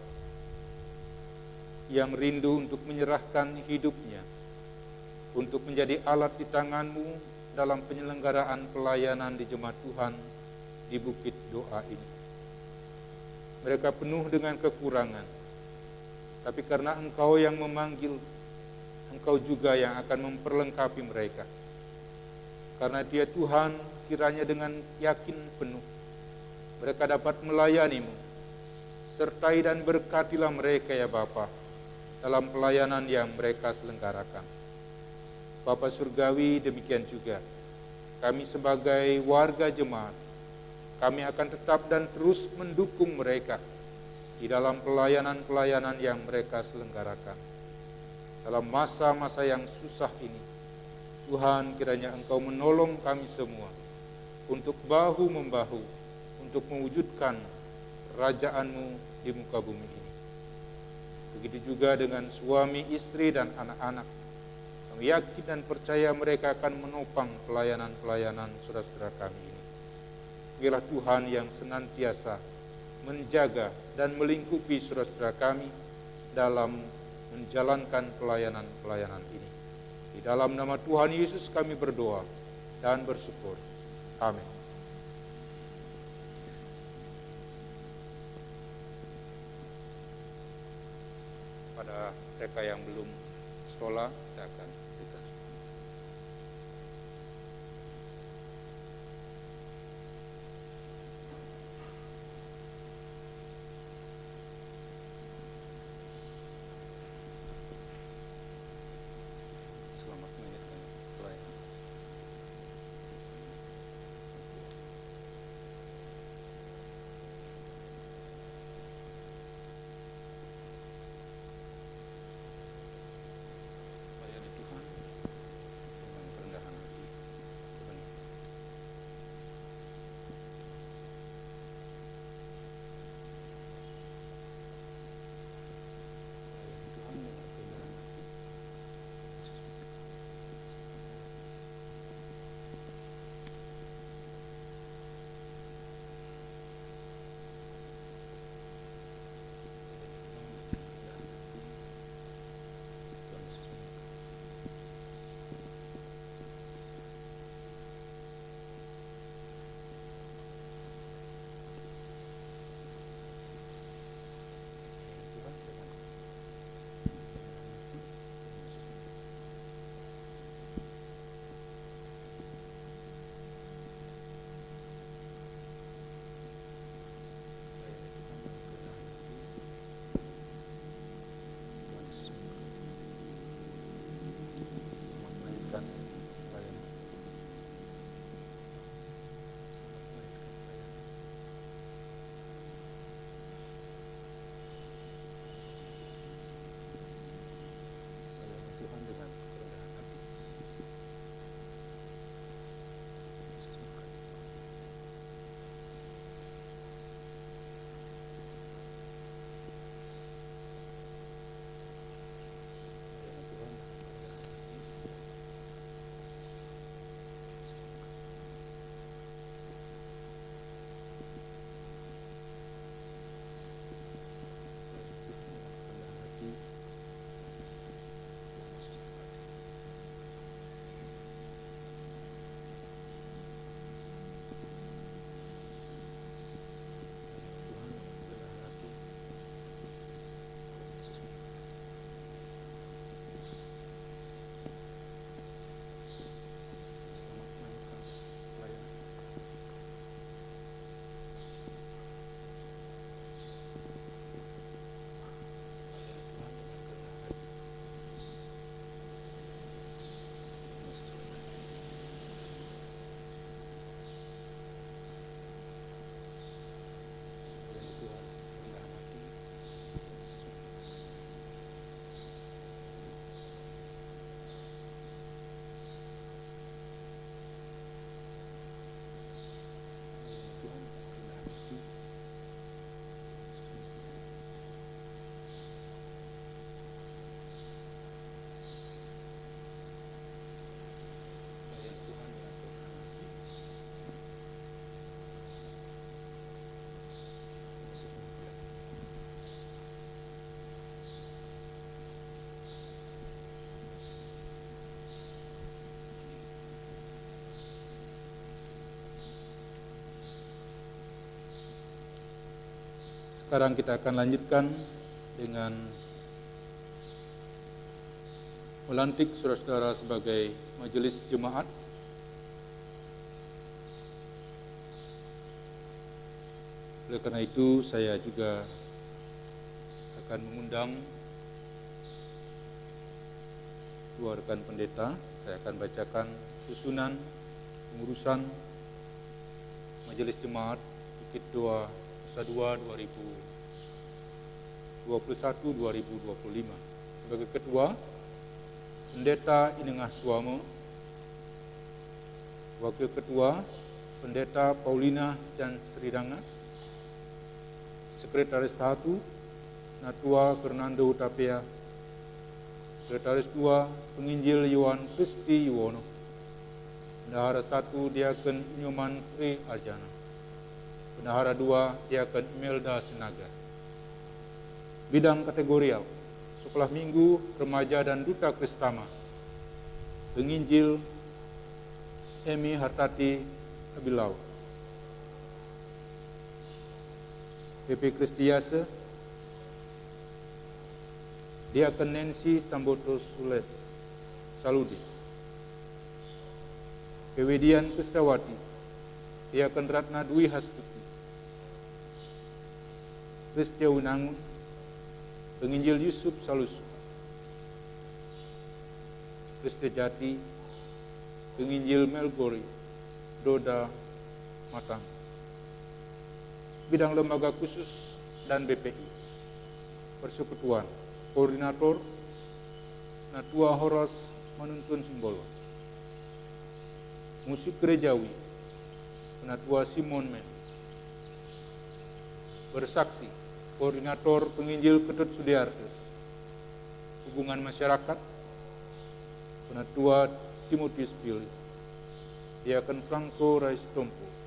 yang rindu untuk menyerahkan hidupnya, untuk menjadi alat di tanganmu dalam penyelenggaraan pelayanan di Jemaat Tuhan di Bukit Doa ini. Mereka penuh dengan kekurangan, tapi karena Engkau yang memanggil, Engkau juga yang akan memperlengkapi mereka. Karena Dia Tuhan, kiranya dengan yakin penuh mereka dapat melayani-Mu. Sertai dan berkatilah mereka ya Bapa dalam pelayanan yang mereka selenggarakan. Bapa Surgawi, demikian juga kami sebagai warga jemaat, kami akan tetap dan terus mendukung mereka di dalam pelayanan-pelayanan yang mereka selenggarakan. Dalam masa-masa yang susah ini, Tuhan, kiranya Engkau menolong kami semua untuk bahu-membahu, untuk mewujudkan kerajaan-Mu di muka bumi ini. Begitu juga dengan suami, istri, dan anak-anak. Kami yakin dan percaya mereka akan menopang pelayanan-pelayanan saudara-saudara kami ini. Biarlah Tuhan yang senantiasa menjaga dan melingkupi saudara-saudara kami dalam menjalankan pelayanan-pelayanan ini. Di dalam nama Tuhan Yesus kami berdoa dan bersyukur. Amin. Pada mereka yang belum sekolah, saya akan berikan. Selamat menjalankan pelayanan. Layani Tuhan. Sekarang kita akan lanjutkan dengan melantik saudara-saudara sebagai majelis jemaat. Oleh karena itu, saya juga akan mengundang dua rekan pendeta. Saya akan bacakan susunan pengurusan majelis jemaat Bukit Doa Nusa Dua 2021-2025. Sebagai ketua, Pendeta Inengah Suamo. Wakil ketua, Pendeta Paulina dan Sridanga. Sekretaris 1, Natua Fernando Tapia. Sekretaris 2, Penginjil Yohan Kristi Yuwono. Bendahara 1, Diaken Nyoman Tri Arjana. Bendahara 2, Diaken Imelda Sinaga. Bidang kategorial, Sekolah Minggu, Remaja dan Duta Kristama. Penginjil Emi Hartati Abilau. PP Kristiase, Diaken Nancy Tamboto Sulet Saludi. Pewedian Kristawati, Diaken Ratna Dwi Hastuti. Kristia Unangun, Penginjil Yusuf Salusu. Kristia Jati, Penginjil Melgori Doda Matang. Bidang lembaga khusus dan BPI. Persekutuan, Koordinator Natua Horas Manuntun Simbolo. Musik Gerejawi, Natua Simon Men. Bersaksi, Koordinator Penginjil Ketut Sudiarte. Hubungan Masyarakat, Penatua Timotius Pili. Diaken Franco Raistompo.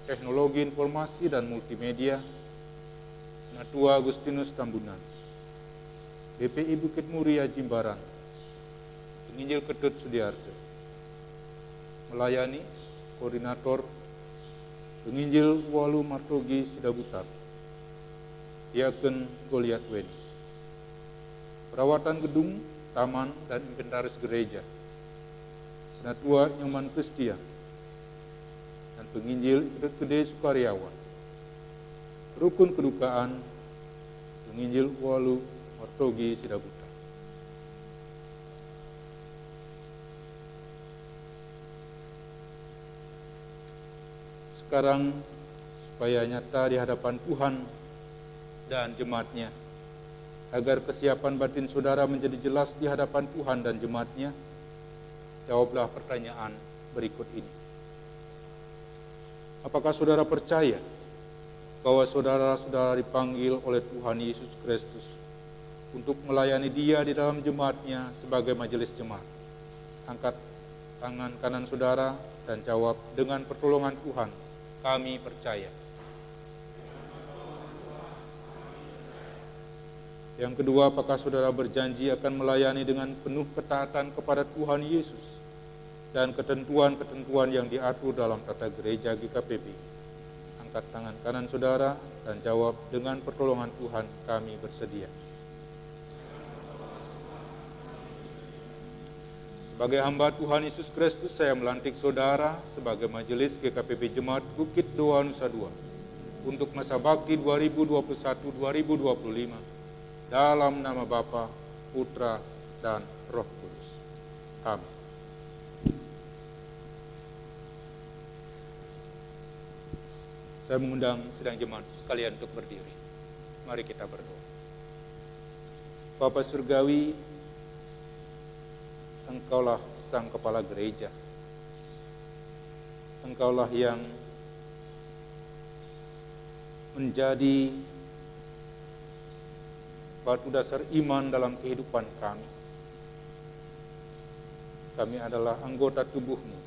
Teknologi Informasi dan Multimedia, Natua Agustinus Tambunan. BPI Bukit Muria Jimbaran, Penginjil Ketut Sudiarte. Melayani, Koordinator Penginjil Walu Martogi Sidabutar. Diaken Goliat Weni. Perawatan gedung, taman, dan inventaris gereja, Natua Nyoman Kristia. Dan Penginjil Ikut Gede Sukaryawan. Rukun kedukaan, Penginjil Walu Martogi Sidabutar. Sekarang supaya nyata di hadapan Tuhan dan jemaatnya, agar kesiapan batin saudara menjadi jelas di hadapan Tuhan dan jemaatnya, jawablah pertanyaan berikut ini. Apakah saudara percaya bahwa saudara sudah dipanggil oleh Tuhan Yesus Kristus untuk melayani Dia di dalam jemaatnya sebagai majelis jemaat? Angkat tangan kanan saudara dan jawab, dengan pertolongan Tuhan, kami percaya. Yang kedua, apakah saudara berjanji akan melayani dengan penuh ketaatan kepada Tuhan Yesus dan ketentuan-ketentuan yang diatur dalam tata gereja GKPB? Angkat tangan kanan saudara dan jawab, dengan pertolongan Tuhan kami bersedia. Sebagai hamba Tuhan Yesus Kristus, saya melantik saudara sebagai majelis GKPB Jemaat Bukit Doa Nusa Dua untuk masa bakti 2021-2025 dalam nama Bapa, Putra, dan Roh Kudus. Amin. Saya mengundang sidang jemaat sekalian untuk berdiri. Mari kita berdoa. Bapa Surgawi, Engkaulah Sang Kepala Gereja. Engkaulah yang menjadi batu dasar iman dalam kehidupan kami. Kami adalah anggota tubuh-Mu.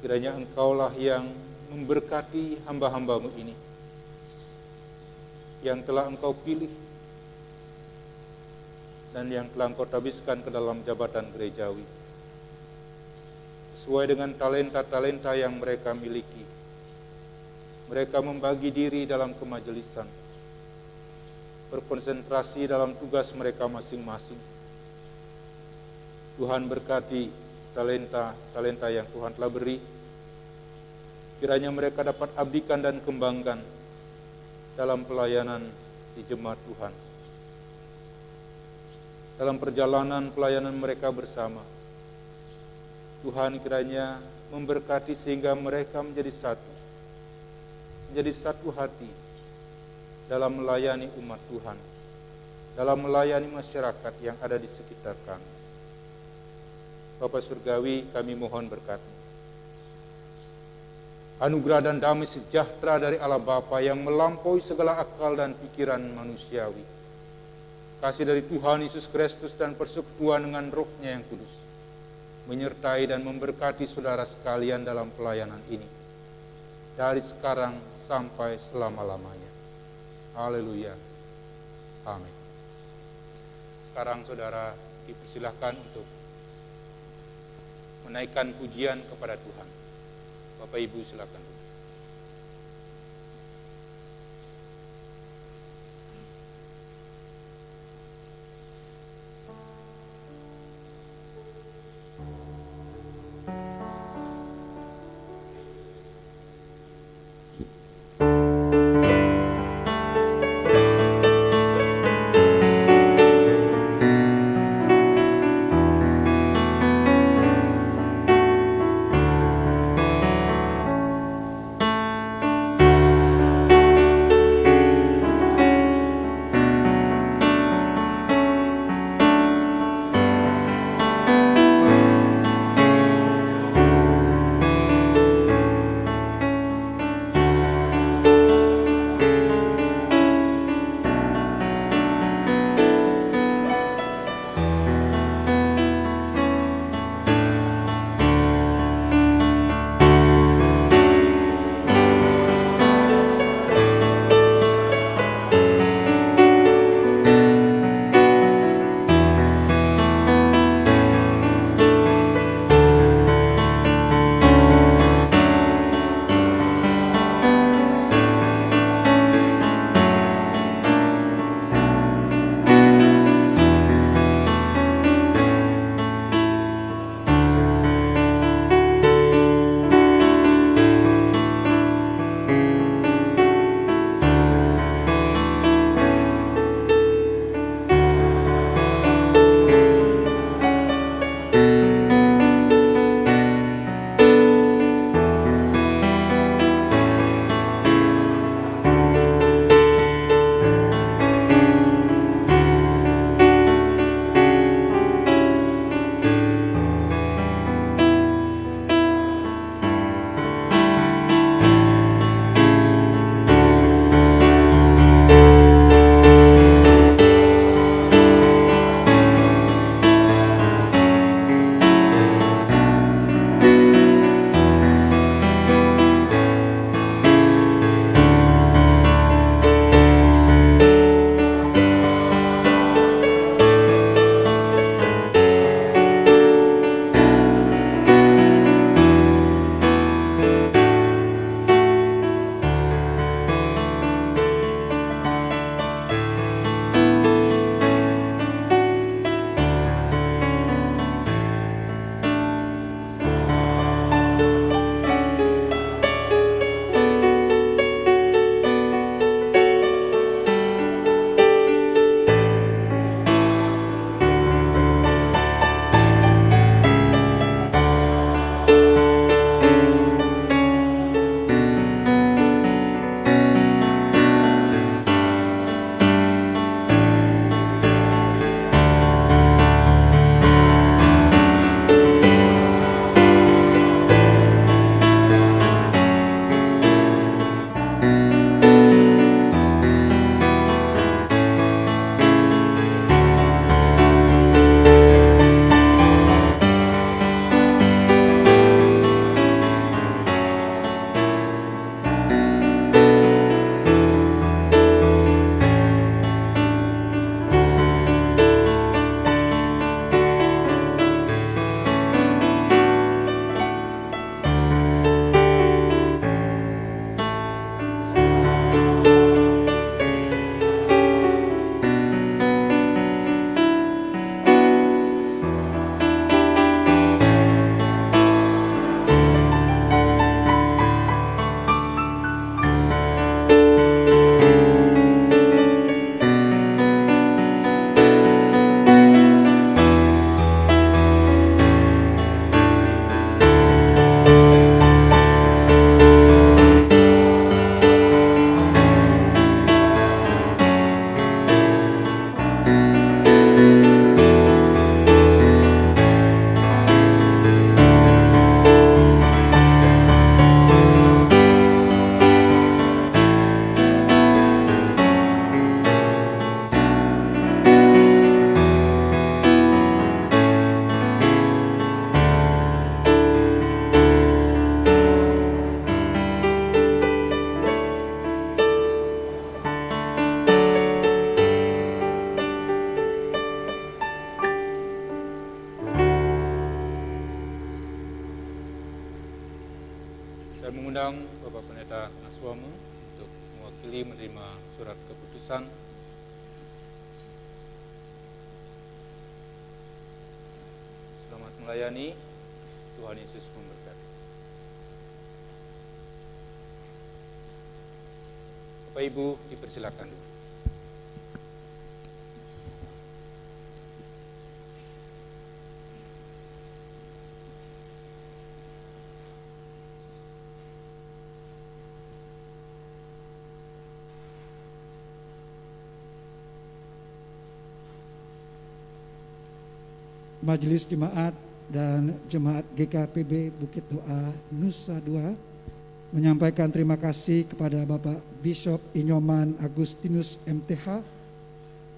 Kiranya Engkaulah yang memberkati hamba-hamba-Mu ini, yang telah Engkau pilih dan yang telah Engkau tabiskan ke dalam jabatan gerejawi, sesuai dengan talenta-talenta yang mereka miliki. mereka membagi diri dalam kemajelisan, berkonsentrasi dalam tugas mereka masing-masing. Tuhan berkati talenta yang Tuhan telah beri. Kiranya mereka dapat abdikan dan kembangkan dalam pelayanan di jemaat Tuhan. Dalam perjalanan pelayanan mereka bersama, Tuhan kiranya memberkati sehingga mereka menjadi satu hati dalam melayani umat Tuhan, dalam melayani masyarakat yang ada di sekitar kami. Bapa Surgawi, kami mohon berkat-Mu. Anugerah dan damai sejahtera dari Allah Bapa yang melampaui segala akal dan pikiran manusiawi, kasih dari Tuhan Yesus Kristus dan persekutuan dengan Roh-Nya yang kudus, menyertai dan memberkati saudara sekalian dalam pelayanan ini, dari sekarang sampai selama-lamanya. Haleluya. Amin. Sekarang saudara dipersilahkan untuk menaikkan pujian kepada Tuhan. Bapak Ibu silakan. Saya mengundang Bapak Pendeta Naswamu untuk mewakili menerima surat keputusan. Selamat melayani, Tuhan Yesus memberkati. Bapak Ibu dipersilakan dulu. Majelis Jemaat dan Jemaat GKPB Bukit Doa Nusa Dua menyampaikan terima kasih kepada Bapak Bishop Inyoman Agustinus MTH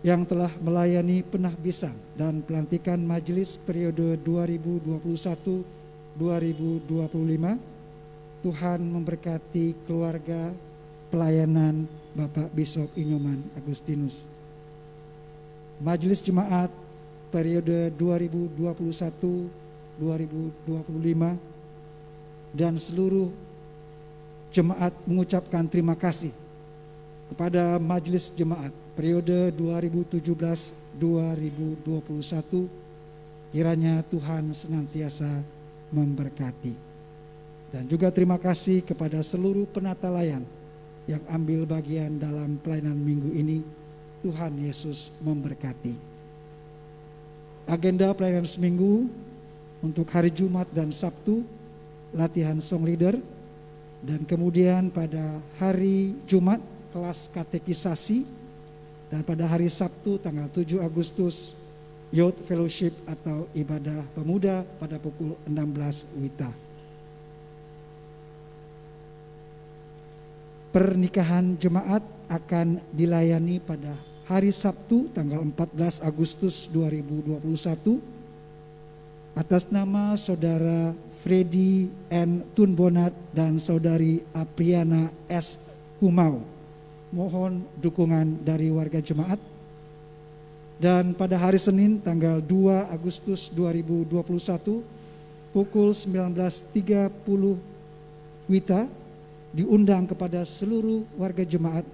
yang telah melayani penahbisan dan pelantikan majelis periode 2021-2025. Tuhan memberkati keluarga pelayanan Bapak Bishop Inyoman Agustinus. Majelis Jemaat periode 2021-2025 dan seluruh jemaat mengucapkan terima kasih kepada Majelis Jemaat periode 2017-2021. Kiranya Tuhan senantiasa memberkati. Dan juga terima kasih kepada seluruh penata layan yang ambil bagian dalam pelayanan minggu ini. Tuhan Yesus memberkati. Agenda pelayanan seminggu untuk hari Jumat dan Sabtu, latihan song leader, dan kemudian pada hari Jumat kelas katekisasi, dan pada hari Sabtu tanggal 7 Agustus Youth Fellowship atau ibadah pemuda pada pukul 16 WITA. Pernikahan jemaat akan dilayani pada hari Sabtu tanggal 14 Agustus 2021 atas nama Saudara Freddy N. Tunbonat dan Saudari Apriana S. Kumau. Mohon dukungan dari warga jemaat. Dan pada hari Senin tanggal 2 Agustus 2021 pukul 19.30 WITA diundang kepada seluruh warga jemaat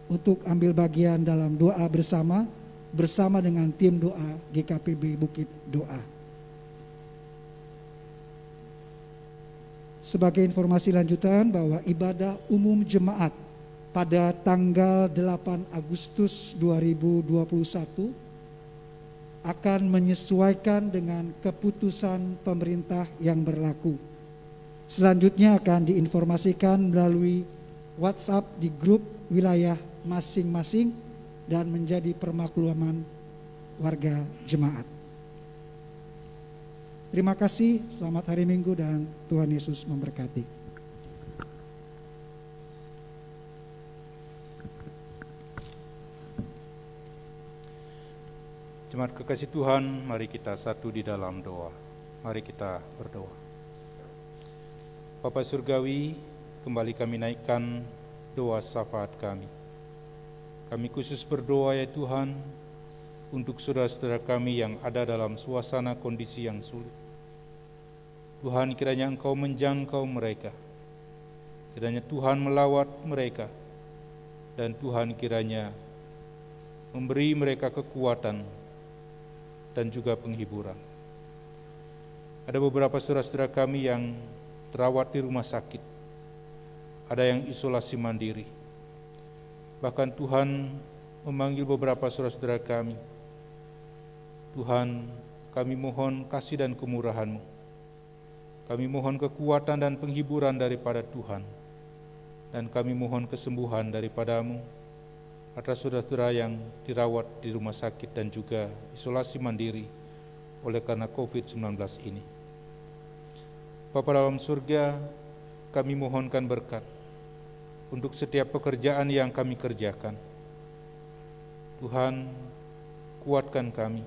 untuk ambil bagian dalam doa bersama dengan tim doa GKPB Bukit Doa. Sebagai informasi lanjutan bahwa ibadah umum jemaat pada tanggal 8 Agustus 2021 akan menyesuaikan dengan keputusan pemerintah yang berlaku. Selanjutnya akan diinformasikan melalui WhatsApp di grup wilayah masing-masing dan menjadi permakluman warga jemaat. Terima kasih, selamat hari Minggu dan Tuhan Yesus memberkati. Jemaat kekasih Tuhan, mari kita satu di dalam doa. Mari kita berdoa. Bapa Surgawi, kembali kami naikkan doa syafaat kami. Kami khusus berdoa ya Tuhan untuk saudara-saudara kami yang ada dalam suasana kondisi yang sulit. Tuhan, kiranya Engkau menjangkau mereka. Kiranya Tuhan melawat mereka. Dan Tuhan kiranya memberi mereka kekuatan dan juga penghiburan. Ada beberapa saudara-saudara kami yang terawat di rumah sakit. Ada yang isolasi mandiri. Bahkan Tuhan memanggil beberapa saudara-saudara kami. Tuhan, kami mohon kasih dan kemurahan-Mu. Kami mohon kekuatan dan penghiburan daripada Tuhan. Dan kami mohon kesembuhan daripada-Mu atas saudara-saudara yang dirawat di rumah sakit dan juga isolasi mandiri oleh karena COVID-19 ini. Bapa dalam surga, kami mohonkan berkat untuk setiap pekerjaan yang kami kerjakan. Tuhan, kuatkan kami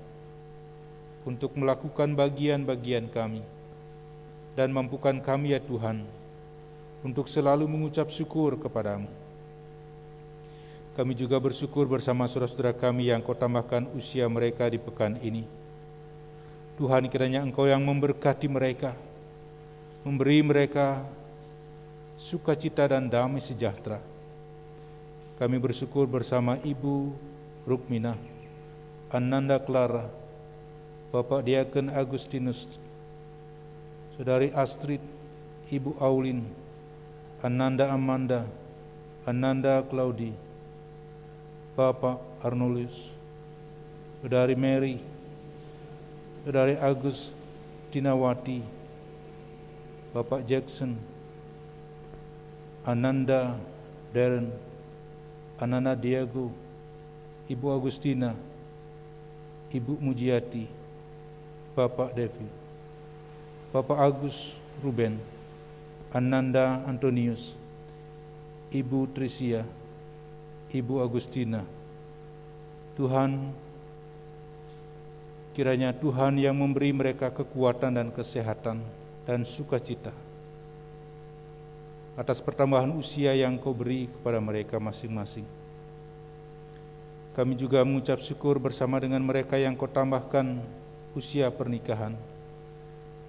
untuk melakukan bagian-bagian kami dan mampukan kami ya Tuhan untuk selalu mengucap syukur kepadamu. Kami juga bersyukur bersama saudara-saudara kami yang Kau tambahkan usia mereka di pekan ini. Tuhan, kiranya Engkau yang memberkati mereka, memberi mereka sukacita dan damai sejahtera. Kami bersyukur bersama Ibu Rukminah, Ananda Clara, Bapak Diaken Agustinus, Saudari Astrid, Ibu Aulin, Ananda Amanda, Ananda Claudi, Bapak Arnolius, Saudari Mary, Saudari Agus Dinawati, Bapak Jackson, Ananda Darren, Ananda Diego, Ibu Agustina, Ibu Mujiati, Bapak Devi, Bapak Agus Ruben, Ananda Antonius, Ibu Trisia, Ibu Agustina. Tuhan, kiranya Tuhan yang memberi mereka kekuatan dan kesehatan dan sukacita atas pertambahan usia yang Kau beri kepada mereka masing-masing. Kami juga mengucap syukur bersama dengan mereka yang Kau tambahkan usia pernikahan.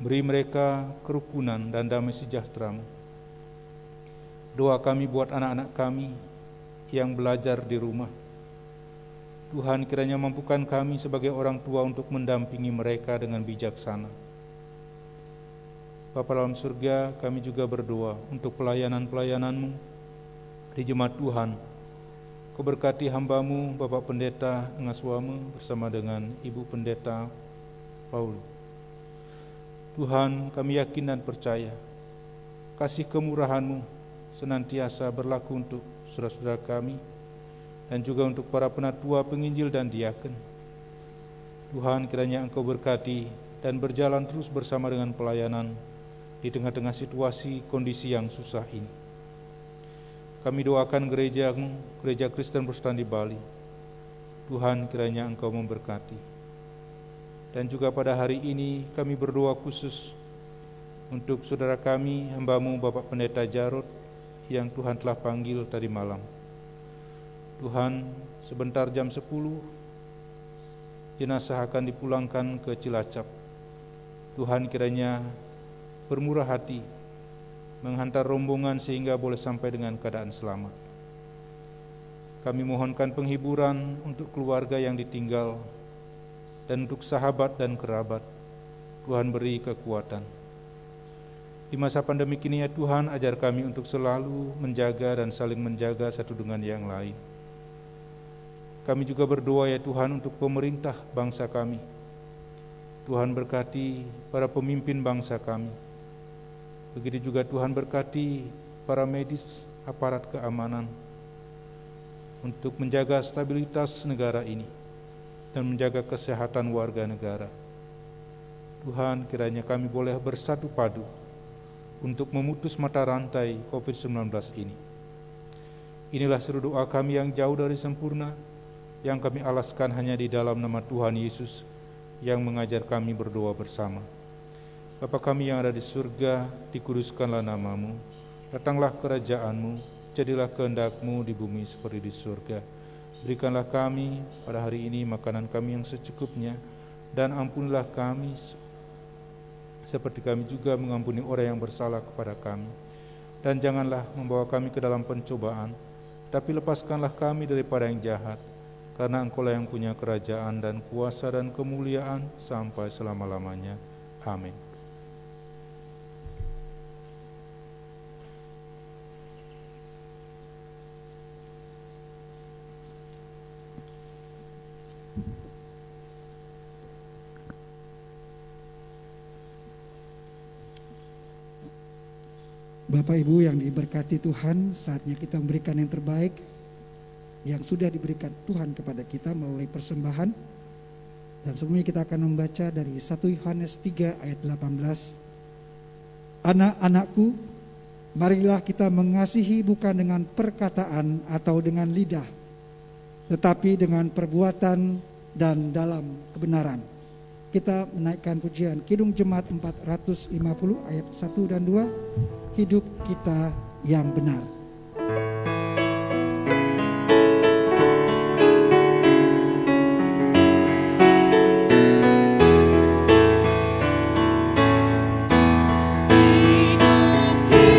Beri mereka kerukunan dan damai sejahtera-Mu. Doa kami buat anak-anak kami yang belajar di rumah. Tuhan, kiranya mampukan kami sebagai orang tua untuk mendampingi mereka dengan bijaksana. Bapa dalam surga, kami juga berdoa untuk pelayanan-pelayanan-Mu di jemaat Tuhan. Kau berkati hamba-Mu, Bapak Pendeta Ngaswama bersama dengan Ibu Pendeta Paul. Tuhan, kami yakin dan percaya kasih kemurahan-Mu senantiasa berlaku untuk saudara-saudara kami dan juga untuk para penatua, penginjil dan diaken. Tuhan, kiranya Engkau berkati dan berjalan terus bersama dengan pelayanan di tengah-tengah situasi kondisi yang susah ini. Kami doakan gereja-Mu, Gereja Kristen Protestan di Bali. Tuhan, kiranya Engkau memberkati. Dan juga pada hari ini kami berdoa khusus untuk saudara kami, hamba-Mu Bapak Pendeta Jarod yang Tuhan telah panggil tadi malam. Tuhan, sebentar jam 10 jenazah akan dipulangkan ke Cilacap. Tuhan, kiranya bermurah hati menghantar rombongan sehingga boleh sampai dengan keadaan selamat. Kami mohonkan penghiburan untuk keluarga yang ditinggal dan untuk sahabat dan kerabat. Tuhan, beri kekuatan. Di masa pandemi ini ya Tuhan, ajar kami untuk selalu menjaga dan saling menjaga satu dengan yang lain. Kami juga berdoa ya Tuhan untuk pemerintah bangsa kami. Tuhan, berkati para pemimpin bangsa kami. Begitu juga Tuhan, berkati para medis, aparat keamanan untuk menjaga stabilitas negara ini dan menjaga kesehatan warga negara. Tuhan, kiranya kami boleh bersatu padu untuk memutus mata rantai COVID-19 ini. Inilah seru doa kami yang jauh dari sempurna, yang kami alaskan hanya di dalam nama Tuhan Yesus yang mengajar kami berdoa bersama. Bapa kami yang ada di surga, dikuduskanlah nama-Mu, datanglah kerajaan-Mu, jadilah kehendak-Mu di bumi seperti di surga. Berikanlah kami pada hari ini makanan kami yang secukupnya, dan ampunilah kami seperti kami juga mengampuni orang yang bersalah kepada kami. Dan janganlah membawa kami ke dalam pencobaan, tapi lepaskanlah kami daripada yang jahat, karena Engkau-lah yang punya kerajaan dan kuasa dan kemuliaan sampai selama-lamanya. Amin. Bapak Ibu yang diberkati Tuhan, saatnya kita memberikan yang terbaik yang sudah diberikan Tuhan kepada kita melalui persembahan. Dan sebelumnya kita akan membaca dari 1 Yohanes 3 ayat 18. Anak-anakku, marilah kita mengasihi bukan dengan perkataan atau dengan lidah, tetapi dengan perbuatan dan dalam kebenaran. Kita menaikkan pujian Kidung Jemaat 450 ayat 1 dan 2. Hidup kita yang benar. Hidup kita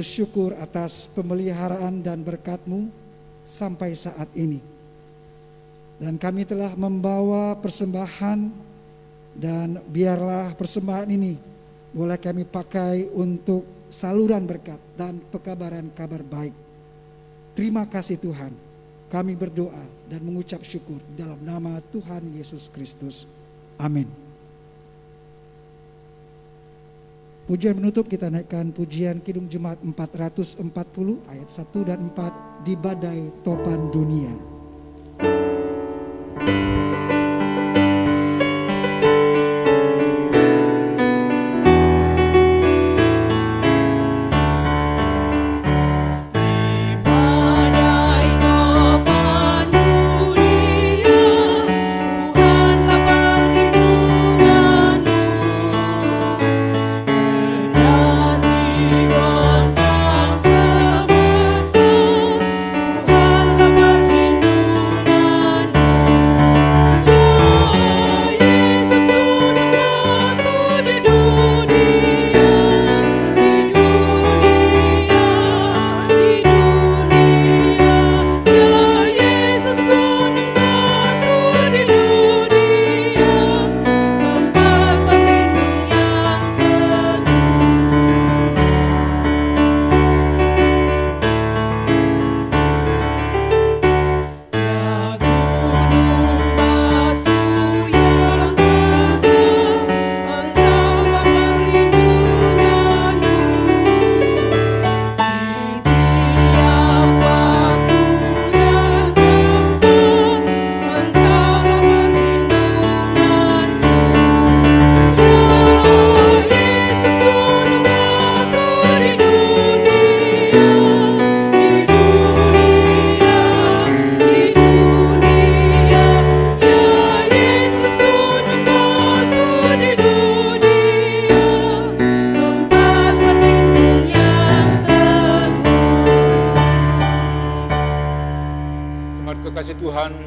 bersyukur atas pemeliharaan dan berkat-Mu sampai saat ini. Dan kami telah membawa persembahan, dan biarlah persembahan ini boleh kami pakai untuk saluran berkat dan pekabaran kabar baik. Terima kasih Tuhan. Kami berdoa dan mengucap syukur dalam nama Tuhan Yesus Kristus. Amin. Pujian menutup kita naikkan pujian Kidung Jemaat 440 ayat 1 dan 4, di badai topan dunia.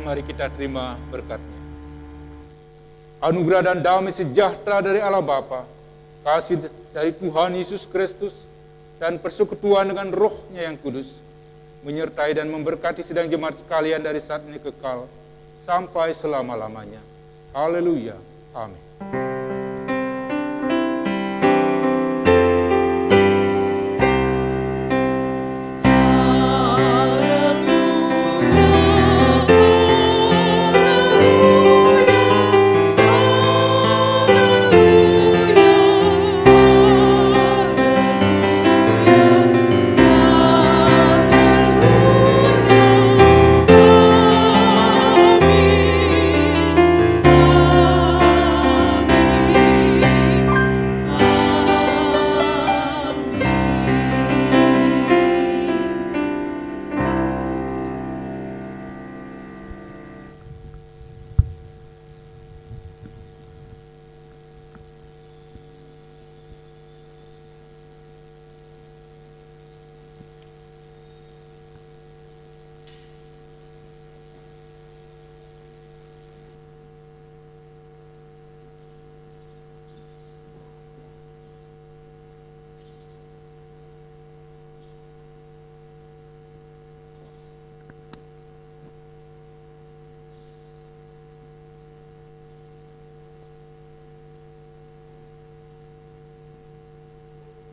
Mari kita terima berkat-Nya. Anugerah dan damai sejahtera dari Allah Bapa, kasih dari Tuhan Yesus Kristus, dan persekutuan dengan Roh-Nya yang kudus, menyertai dan memberkati sidang jemaat sekalian dari saat ini kekal, sampai selama-lamanya. Haleluya. Amin.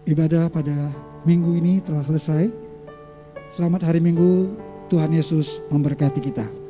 Ibadah pada minggu ini telah selesai. Selamat hari Minggu, Tuhan Yesus memberkati kita.